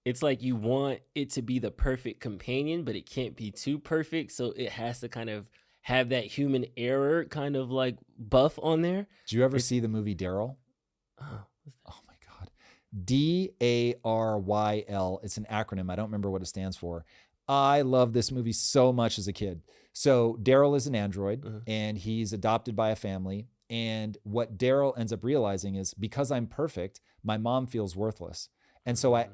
it's like you want it to be the perfect companion, but it can't be too perfect. So it has to kind of have that human error kind of like buff on there. Did you ever see the movie Daryl? Oh my God. DARYL. It's an acronym. I don't remember what it stands for. I love this movie so much as a kid. So Daryl is an android and he's adopted by a family. And what Daryl ends up realizing is because I'm perfect, my mom feels worthless. And so I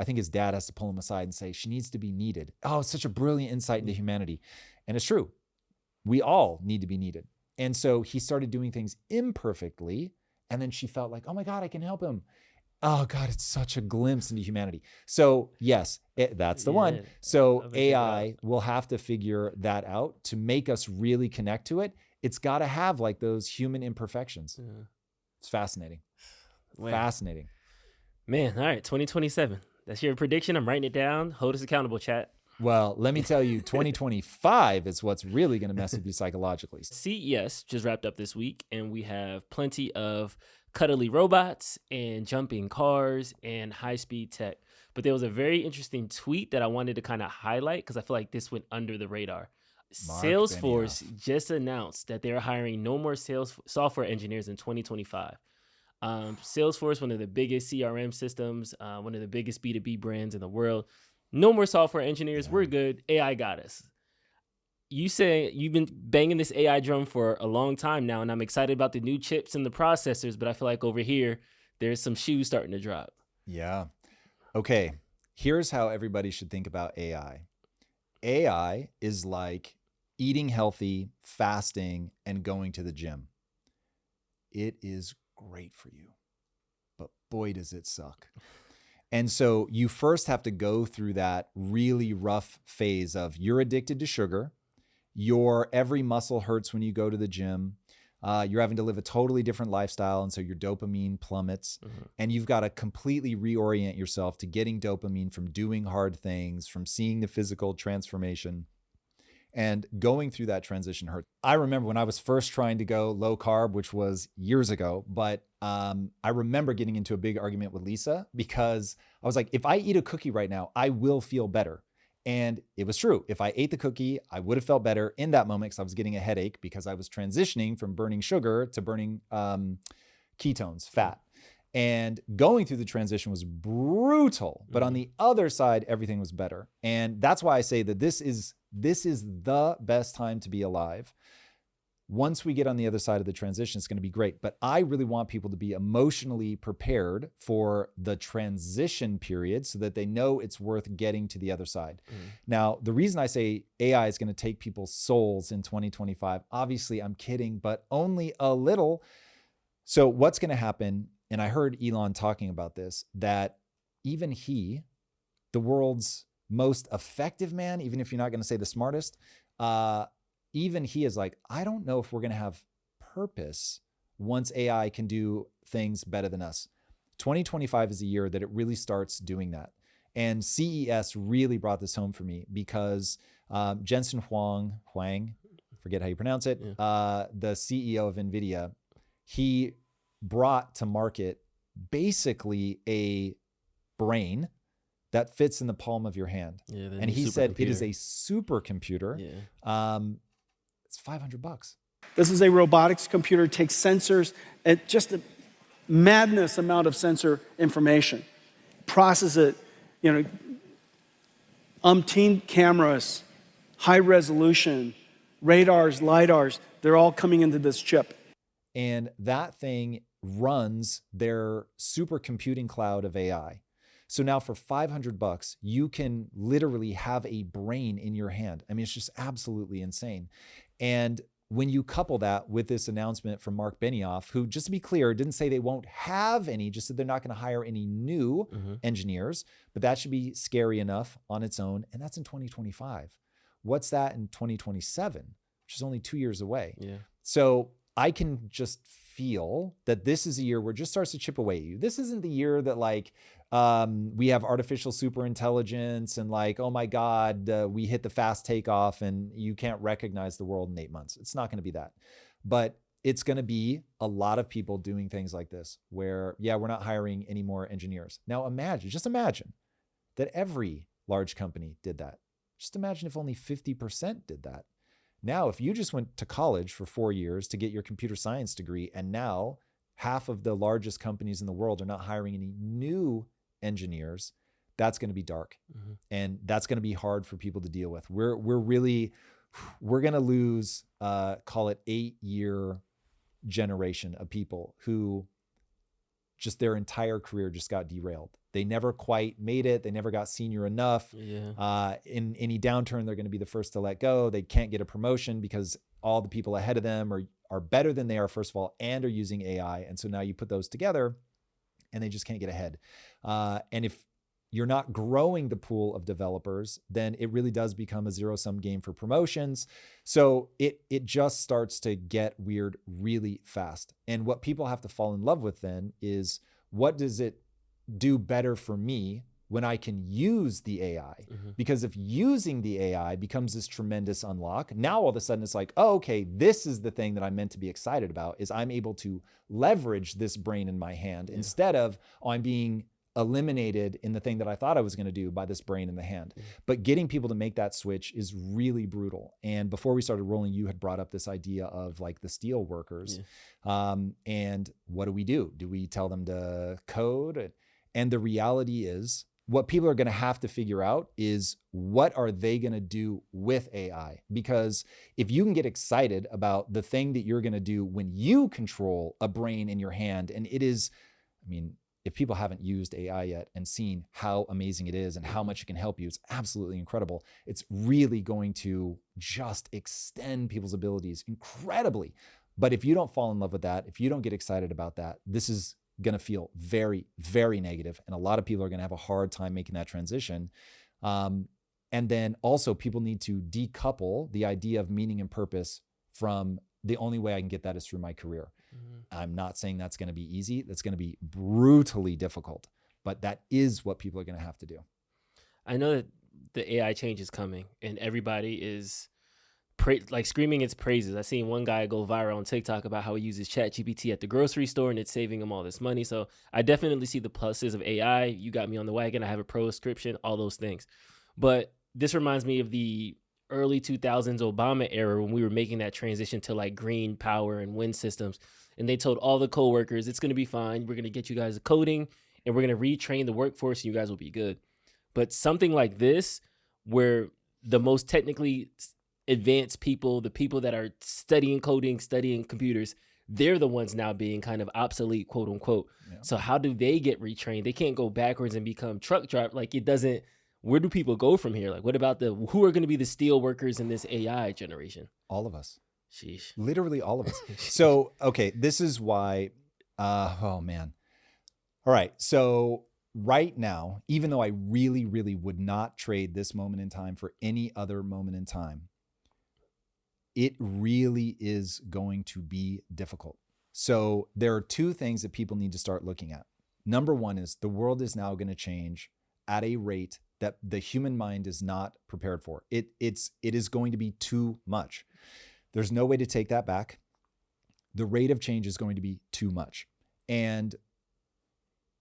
think his dad has to pull him aside and say, she needs to be needed. Oh, it's such a brilliant insight into humanity. And it's true. We all need to be needed. And so he started doing things imperfectly. And then she felt like, oh my God, I can help him. Oh God, it's such a glimpse into humanity. So yes, that's the one. So AI will have to figure that out to make us really connect to it. It's got to have like those human imperfections. It's fascinating. Fascinating. Man, all right, 2027. That's your prediction. I'm writing it down. Hold us accountable, chat. Well, let me tell you, 2025 is what's really going to mess with you psychologically. CES just wrapped up this week, and we have plenty of cuddly robots and jumping cars and high-speed tech. But there was a very interesting tweet that I wanted to kind of highlight because I feel like this went under the radar. Salesforce just announced that they're hiring no more sales software engineers in 2025. Salesforce, one of the biggest CRM systems, one of the biggest B2B brands in the world. No more software engineers. We're good. AI got us. You say you've been banging this AI drum for a long time now, and I'm excited about the new chips and the processors, but I feel like over here, there's some shoes starting to drop. Yeah. Okay. Here's how everybody should think about AI. AI is like eating healthy, fasting, and going to the gym. It is great for you, but boy, does it suck. And so you first have to go through that really rough phase of you're addicted to sugar. Your every muscle hurts when you go to the gym. You're having to live a totally different lifestyle. And so your dopamine plummets and you've got to completely reorient yourself to getting dopamine from doing hard things, from seeing the physical transformation. And going through that transition hurt. I remember when I was first trying to go low carb, which was years ago, but I remember getting into a big argument with Lisa because I was like, if I eat a cookie right now, I will feel better. And it was true. If I ate the cookie, I would have felt better in that moment because I was getting a headache because I was transitioning from burning sugar to burning ketones, fat. And going through the transition was brutal. But on the other side, everything was better. And that's why I say that this is the best time to be alive. Once we get on the other side of the transition, it's going to be great. But I really want people to be emotionally prepared for the transition period so that they know it's worth getting to the other side. Now, the reason I say AI is going to take people's souls in 2025, obviously I'm kidding, but only a little. So what's going to happen, and I heard Elon talking about this, that even he, the world's most effective man, even if you're not going to say the smartest, even he is like, I don't know if we're going to have purpose once AI can do things better than us. 2025 is a year that it really starts doing that. And CES really brought this home for me because Jensen Huang, forget how you pronounce it, the CEO of NVIDIA, he brought to market basically a brain that fits in the palm of your hand. And he said it is a supercomputer. It's $500. This is a robotics computer. It takes sensors and just a madness amount of sensor information, process it, umpteen cameras, high resolution, radars, lidars, they're all coming into this chip. And that thing runs their supercomputing cloud of AI. So now for $500, you can literally have a brain in your hand. I mean, it's just absolutely insane. And when you couple that with this announcement from Mark Benioff, who, just to be clear, didn't say they won't have any, just said they're not going to hire any new engineers, but that should be scary enough on its own. And that's in 2025. What's that in 2027, which is only 2 years away? So I can just feel that this is a year where it just starts to chip away at you. This isn't the year that we have artificial super intelligence and oh my God, we hit the fast takeoff and you can't recognize the world in 8 months. It's not going to be that. But it's going to be a lot of people doing things like this where, we're not hiring any more engineers. Now just imagine that every large company did that. Just imagine if only 50% did that. Now, if you just went to college for 4 years to get your computer science degree, and now half of the largest companies in the world are not hiring any new engineers, that's going to be dark. And that's going to be hard for people to deal with. We're going to lose, call it 8-year generation of people who just their entire career just got derailed. They never quite made it. They never got senior enough. In any downturn, they're going to be the first to let go. They can't get a promotion because all the people ahead of them are better than they are, first of all, and are using AI. And so now you put those together and they just can't get ahead. And if you're not growing the pool of developers, then it really does become a zero-sum game for promotions. So it just starts to get weird really fast. And what people have to fall in love with then is, what does it do better for me when I can use the AI? Because if using the AI becomes this tremendous unlock, now all of a sudden it's like, oh, okay, this is the thing that I'm meant to be excited about, is I'm able to leverage this brain in my hand instead of, I'm being eliminated in the thing that I thought I was going to do by this brain in the hand. But getting people to make that switch is really brutal. And before we started rolling, you had brought up this idea of the steel workers. And what do? Do we tell them to code? And the reality is, what people are going to have to figure out is, what are they going to do with AI? Because if you can get excited about the thing that you're going to do when you control a brain in your hand, and it is, if people haven't used AI yet and seen how amazing it is and how much it can help you, it's absolutely incredible. It's really going to just extend people's abilities incredibly. But if you don't fall in love with that, if you don't get excited about that, this is going to feel very, very negative. And a lot of people are going to have a hard time making that transition. And then also, people need to decouple the idea of meaning and purpose from the only way I can get that is through my career. I'm not saying that's going to be easy. That's going to be brutally difficult, but that is what people are going to have to do. I know that the AI change is coming and everybody is screaming its praises. I seen one guy go viral on TikTok about how he uses ChatGPT at the grocery store and it's saving him all this money. So I definitely see the pluses of AI. You got me on the wagon. I have a pro subscription, all those things. But this reminds me of the early 2000s Obama era when we were making that transition to like green power and wind systems. And they told all the coworkers, it's going to be fine. We're going to get you guys coding and we're going to retrain the workforce and you guys will be good. But something like this, where the most technically advanced people, the people that are studying coding, studying computers, they're the ones now being kind of obsolete, quote unquote. Yeah. So how do they get retrained? They can't go backwards and become truck driver. Like it doesn't, where do people go from here? Like what about who are going to be the steel workers in this AI generation? All of us. Sheesh. Literally all of us. So, okay, this is why, oh man. All right. So right now, even though I really, really would not trade this moment in time for any other moment in time, it really is going to be difficult. So there are two things that people need to start looking at. Number one is the world is now going to change at a rate that the human mind is not prepared for. It is going to be too much. There's no way to take that back. The rate of change is going to be too much. And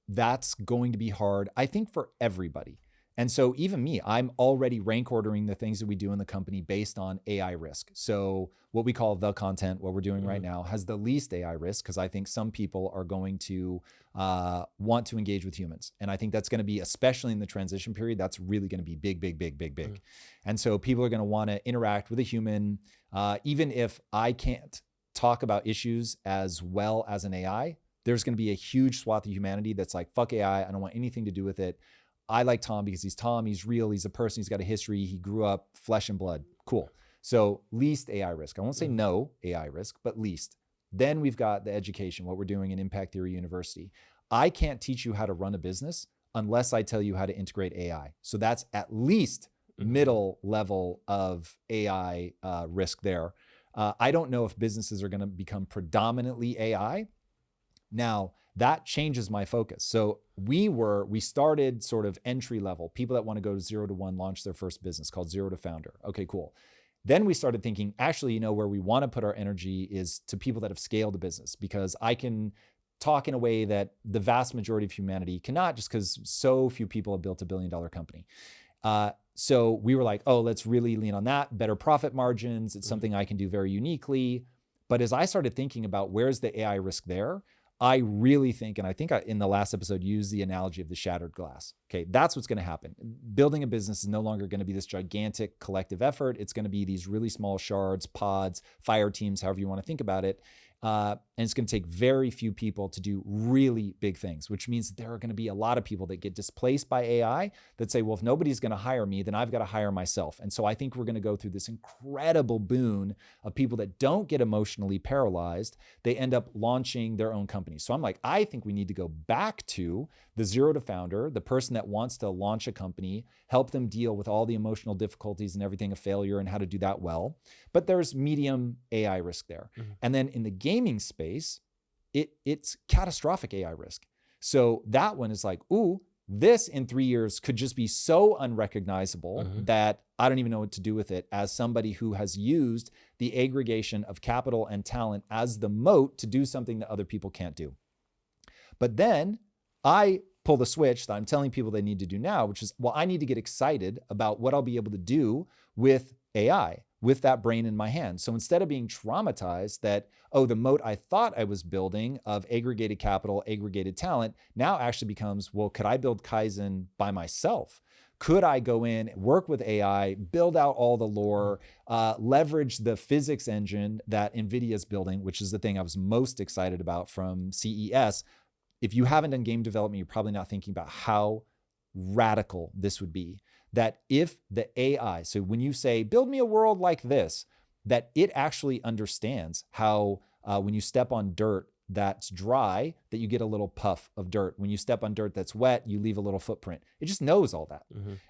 that's going to be hard, I think, for everybody. And so even me, I'm already rank ordering the things that we do in the company based on AI risk. So what we call the content, what we're doing right now, has the least AI risk because I think some people are going to want to engage with humans. And I think that's going to be, especially in the transition period, that's really going to be big. And so people are going to want to interact with a human, even if I can't talk about issues as well as an AI, there's going to be a huge swath of humanity that's like, fuck AI, I don't want anything to do with it. I like Tom because he's Tom, he's real, he's a person, he's got a history, he grew up flesh and blood. Cool. So least AI risk. I won't say no AI risk, but least. Then we've got the education, what we're doing in Impact Theory University. I can't teach you how to run a business unless I tell you how to integrate AI. So that's at least middle level of AI risk there. I don't know if businesses are going to become predominantly AI. Now, that changes my focus. So we started sort of entry level, people that want to go to 0 to 1, launch their first business called 0 to Founder. Okay, cool. Then we started thinking, actually, where we want to put our energy is to people that have scaled a business, because I can talk in a way that the vast majority of humanity cannot, just because so few people have built $1 billion company. So we were like, oh, let's really lean on that, better profit margins. It's something I can do very uniquely. But as I started thinking about where's the AI risk there, I really think, and I think in the last episode used the analogy of the shattered glass. Okay, that's what's going to happen. Building a business is no longer going to be this gigantic collective effort. It's going to be these really small shards, pods, fire teams, however you want to think about it. And it's going to take very few people to do really big things, which means there are going to be a lot of people that get displaced by AI that say, well, if nobody's going to hire me, then I've got to hire myself. And so I think we're going to go through this incredible boon of people that don't get emotionally paralyzed. They end up launching their own companies. So I'm like, I think we need to go back to the 0 to Founder, the person that wants to launch a company, help them deal with all the emotional difficulties and everything of failure and how to do that well. But there's medium AI risk there. And then in the gaming space, it's catastrophic AI risk. So that one is like, ooh, this in 3 years could just be so unrecognizable that I don't even know what to do with it, as somebody who has used the aggregation of capital and talent as the moat to do something that other people can't do. But then I pull the switch that I'm telling people they need to do now, which is, well, I need to get excited about what I'll be able to do with AI, with that brain in my hand. So instead of being traumatized that, oh, the moat I thought I was building of aggregated capital, aggregated talent, now actually becomes, well, could I build Kaizen by myself? Could I go in, work with AI, build out all the lore, leverage the physics engine that NVIDIA is building, which is the thing I was most excited about from CES. If you haven't done game development, you're probably not thinking about how radical this would be. That if the AI, so when you say, build me a world like this, that it actually understands how when you step on dirt, that's dry that you get a little puff of dirt. When you step on dirt that's wet, you leave a little footprint. It just knows all that.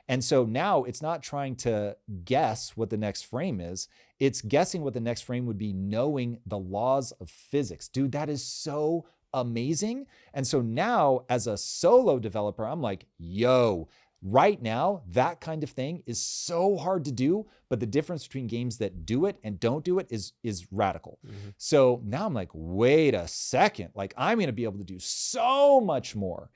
And so now it's not trying to guess what the next frame is. It's guessing what the next frame would be, knowing the laws of physics. Dude, that is so amazing. And so now as a solo developer, I'm like, yo, right now, that kind of thing is so hard to do, but the difference between games that do it and don't do it is radical. So now I'm like, wait a second, like I'm going to be able to do so much more.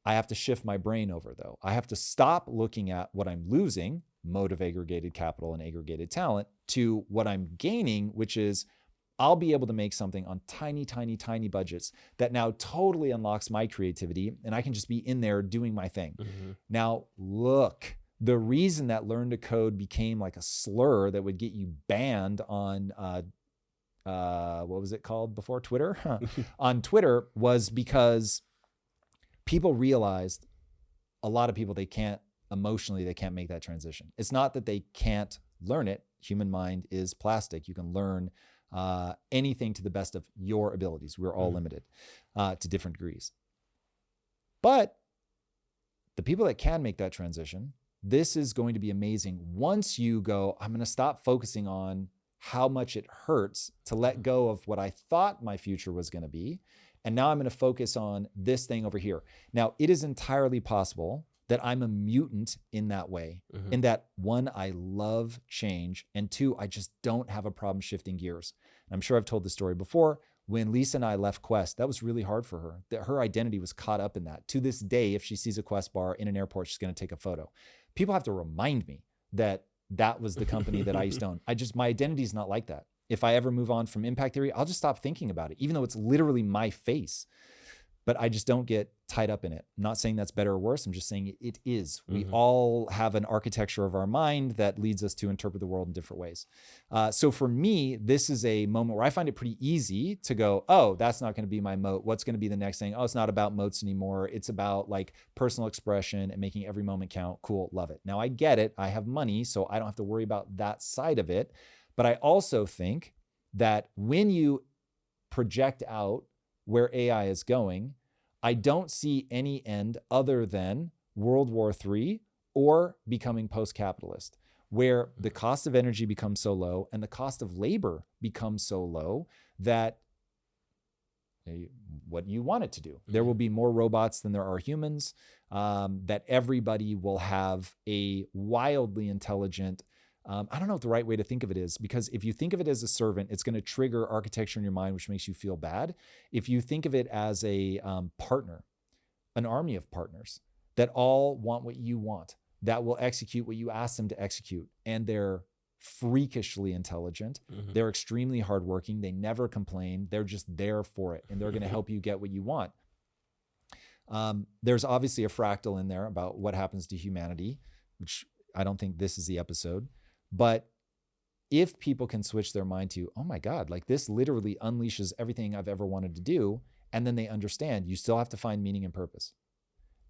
I have to shift my brain over though. I have to stop looking at what I'm losing, mode of aggregated capital and aggregated talent, to what I'm gaining, which is I'll be able to make something on tiny, tiny, tiny budgets that now totally unlocks my creativity, and I can just be in there doing my thing. Now, look, the reason that learn to code became like a slur that would get you banned on, what was it called before? Twitter? On Twitter was because people realized, a lot of people, they can't make that transition. It's not that they can't learn it. Human mind is plastic. You can learn anything to the best of your abilities. We're all limited to different degrees. But the people that can make that transition, this is going to be amazing. Once you go, I'm going to stop focusing on how much it hurts to let go of what I thought my future was going to be. And now I'm going to focus on this thing over here. Now, it is entirely possible that I'm a mutant in that way, in that one, I love change, and two, I just don't have a problem shifting gears. And I'm sure I've told this story before. When Lisa and I left Quest, that was really hard for her. That her identity was caught up in that. To this day, if she sees a Quest bar in an airport, she's going to take a photo. People have to remind me that that was the company that I used to own. My identity is not like that. If I ever move on from impact theory, I'll just stop thinking about it, even though it's literally my face. But I just don't get tied up in it. I'm not saying that's better or worse. I'm just saying it is. We all have an architecture of our mind that leads us to interpret the world in different ways. So for me, this is a moment where I find it pretty easy to go, oh, that's not going to be my moat. What's going to be the next thing? Oh, it's not about moats anymore. It's about like personal expression and making every moment count. Cool. Love it. Now I get it. I have money, so I don't have to worry about that side of it. But I also think that when you project out where AI is going, I don't see any end other than World War III or becoming post-capitalist, where the cost of energy becomes so low and the cost of labor becomes so low that what you want it to do. There will be more robots than there are humans, that everybody will have a wildly intelligent, I don't know what the right way to think of it is, because if you think of it as a servant, it's going to trigger architecture in your mind, which makes you feel bad. If you think of it as a partner, an army of partners that all want what you want, that will execute what you ask them to execute, and they're freakishly intelligent, they're extremely hardworking, they never complain, they're just there for it, and they're going to help you get what you want. There's obviously a fractal in there about what happens to humanity, which I don't think this is the episode. But if people can switch their mind to, oh my God, like this literally unleashes everything I've ever wanted to do, and then they understand you still have to find meaning and purpose.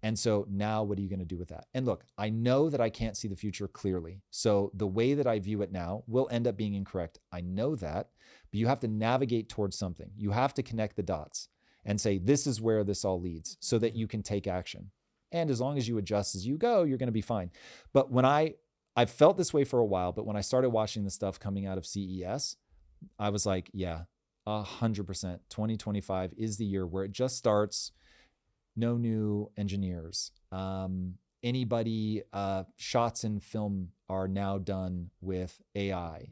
And so now what are you going to do with that? And look, I know that I can't see the future clearly. So the way that I view it now will end up being incorrect. I know that, but you have to navigate towards something. You have to connect the dots and say, this is where this all leads, so that you can take action. And as long as you adjust as you go, you're going to be fine. But when I've felt this way for a while, but when I started watching the stuff coming out of CES, I was like, yeah, 100%. 2025 is the year where it just starts. No new engineers. Anybody, shots in film are now done with AI.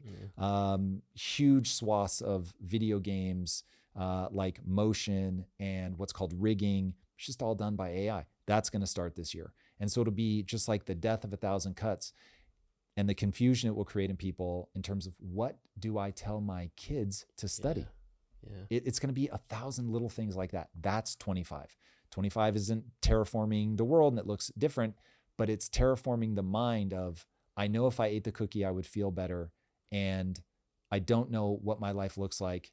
Huge swaths of video games, like motion and what's called rigging, it's just all done by AI. That's going to start this year. And so it'll be just like the death of 1,000 cuts. And the confusion it will create in people in terms of, what do I tell my kids to study? It's going to be 1,000 little things like that. That's 25. 25 isn't terraforming the world and it looks different, but it's terraforming the mind of, I know if I ate the cookie, I would feel better. And I don't know what my life looks like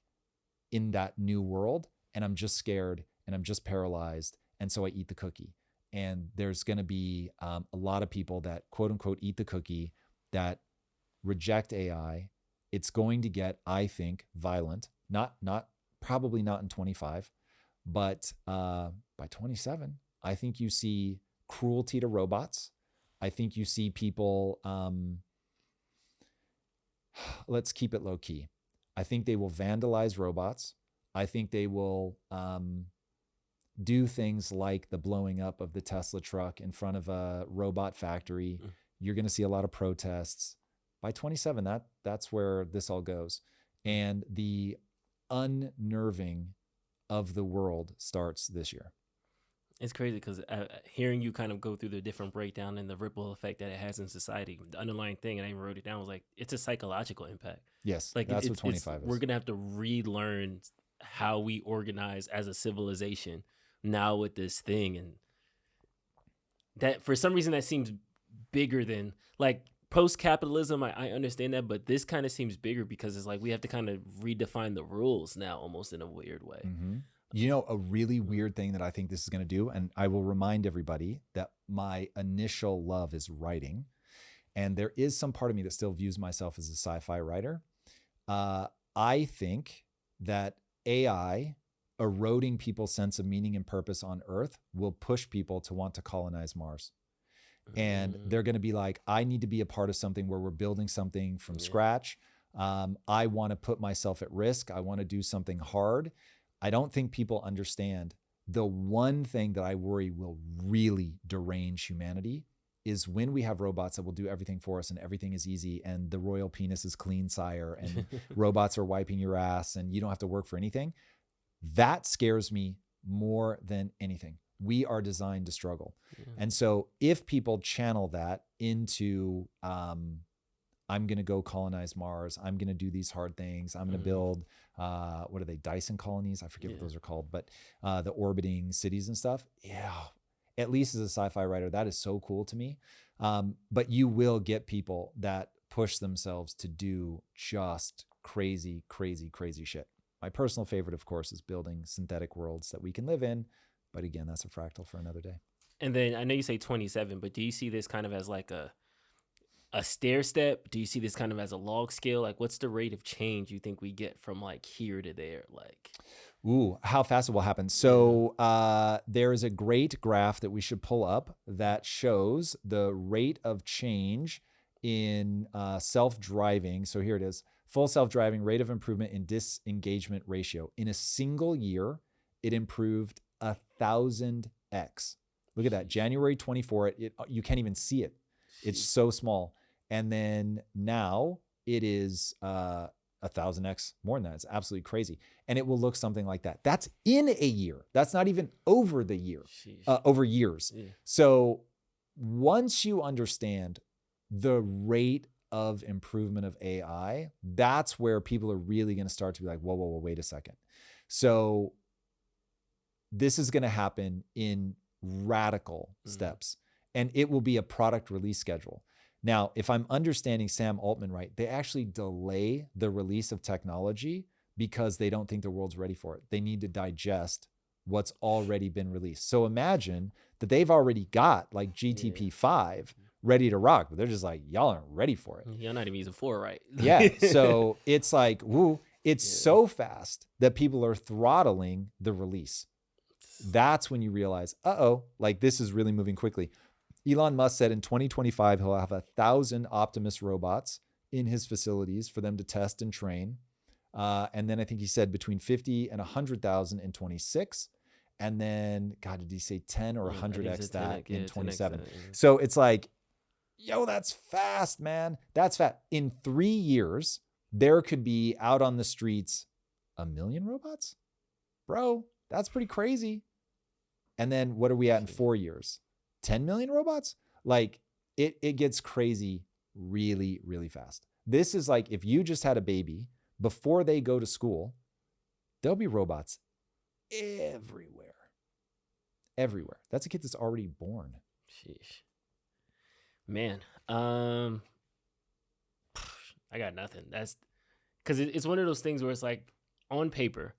in that new world. And I'm just scared and I'm just paralyzed. And so I eat the cookie. And there's going to be a lot of people that quote unquote eat the cookie, that reject AI. It's going to get, I think, violent, not probably not in 25, but by 27, I think you see cruelty to robots. I think you see people, let's keep it low key. I think they will vandalize robots. I think they will do things like the blowing up of the Tesla truck in front of a robot factory. You're going to see a lot of protests. By 27, that's where this all goes. And the unnerving of the world starts this year. It's crazy because hearing you kind of go through the different breakdown and the ripple effect that it has in society, the underlying thing, and I even wrote it down, was like, it's a psychological impact. Yes, like that's what 25 is. We're going to have to relearn how we organize as a civilization now with this thing. And that, for some reason, that seems bigger than, like, post-capitalism. I understand that, but this kind of seems bigger because it's like we have to kind of redefine the rules now, almost in a weird way. Mm-hmm. You know, a really weird thing that I think this is going to do, and I will remind everybody that my initial love is writing, and there is some part of me that still views myself as a sci-fi writer. I think that AI eroding people's sense of meaning and purpose on Earth will push people to want to colonize Mars. And they're going to be like, I need to be a part of something where we're building something from scratch. I want to put myself at risk. I want to do something hard. I don't think people understand the one thing that I worry will really derange humanity is when we have robots that will do everything for us and everything is easy and the royal penis is clean, sire, and robots are wiping your ass and you don't have to work for anything. That scares me more than anything. We are designed to struggle. Yeah. And so if people channel that into, I'm going to go colonize Mars, I'm going to do these hard things, I'm going to build, what are they, Dyson colonies? I forget what those are called, but the orbiting cities and stuff. Yeah, at least as a sci-fi writer, that is so cool to me. But you will get people that push themselves to do just crazy, crazy, crazy shit. My personal favorite, of course, is building synthetic worlds that we can live in. But again, that's a fractal for another day. And then I know you say 27, but do you see this kind of as like a stair step? Do you see this kind of as a log scale? Like, what's the rate of change you think we get from like here to there? Like, ooh, how fast it will happen. So there is a great graph that we should pull up that shows the rate of change in self-driving. So here it is, full self-driving rate of improvement in disengagement ratio. In a single year, it improved 1,000x. Look at that. January 24, you can't even see it. It's so small. And then now it is 1,000x more than that. It's absolutely crazy. And it will look something like that. That's in a year. That's not even over the year, over years. Yeah. So once you understand the rate of improvement of AI, that's where people are really going to start to be like, whoa, whoa, whoa, wait a second. So this is going to happen in radical steps, and it will be a product release schedule. Now, if I'm understanding Sam Altman right, they actually delay the release of technology because they don't think the world's ready for it. They need to digest what's already been released. So imagine that they've already got like GTP5 ready to rock, but they're just like, y'all aren't ready for it. You're not even using 4 right. Yeah. So it's like, woo, it's so fast that people are throttling the release. That's when you realize, like this is really moving quickly. Elon Musk said in 2025, he'll have 1,000 Optimus robots in his facilities for them to test and train. And then I think he said between 50 and 100,000 in 26. And then, God, did he say 10 or 100x that in 27? So it's like, yo, that's fast, man. That's fast. In 3 years, there could be out on the streets 1 million robots? Bro, that's pretty crazy. And then what are we at in 4 years? 10 million robots? Like it gets crazy really, really fast. This is like if you just had a baby, before they go to school, there'll be robots everywhere. Everywhere. That's a kid that's already born. Sheesh. Man, I got nothing. That's because it's one of those things where it's like on paper,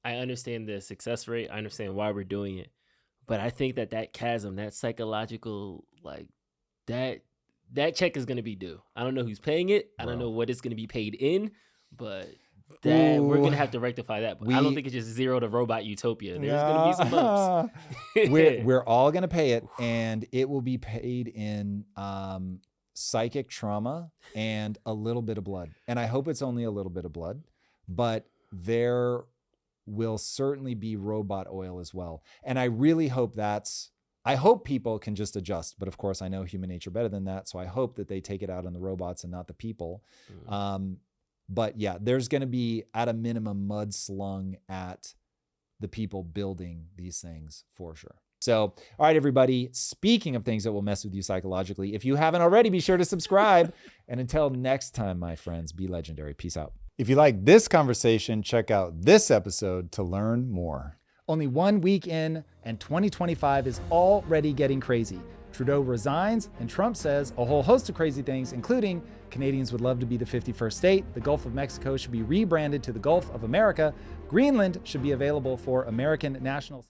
I understand the success rate. I understand why we're doing it. But I think that chasm, that psychological, like that check is going to be due. I don't know who's paying it. I don't know what it's going to be paid in, but We're Ooh. gonna have to rectify that. But I don't think it's just zero to robot utopia. There's gonna be some bumps. We're all gonna pay it, and it will be paid in psychic trauma and a little bit of blood. And I hope it's only a little bit of blood, but there will certainly be robot oil as well. And I really hope I hope people can just adjust, but of course I know human nature better than that. So I hope that they take it out on the robots and not the people. But yeah, there's going to be at a minimum mud slung at the people building these things for sure. So, all right, everybody, speaking of things that will mess with you psychologically, if you haven't already, be sure to subscribe. And until next time, my friends, be legendary. Peace out. If you like this conversation, check out this episode to learn more. Only 1 week in, and 2025 is already getting crazy. Trudeau resigns, and Trump says a whole host of crazy things, including Canadians would love to be the 51st state, the Gulf of Mexico should be rebranded to the Gulf of America, Greenland should be available for American nationals.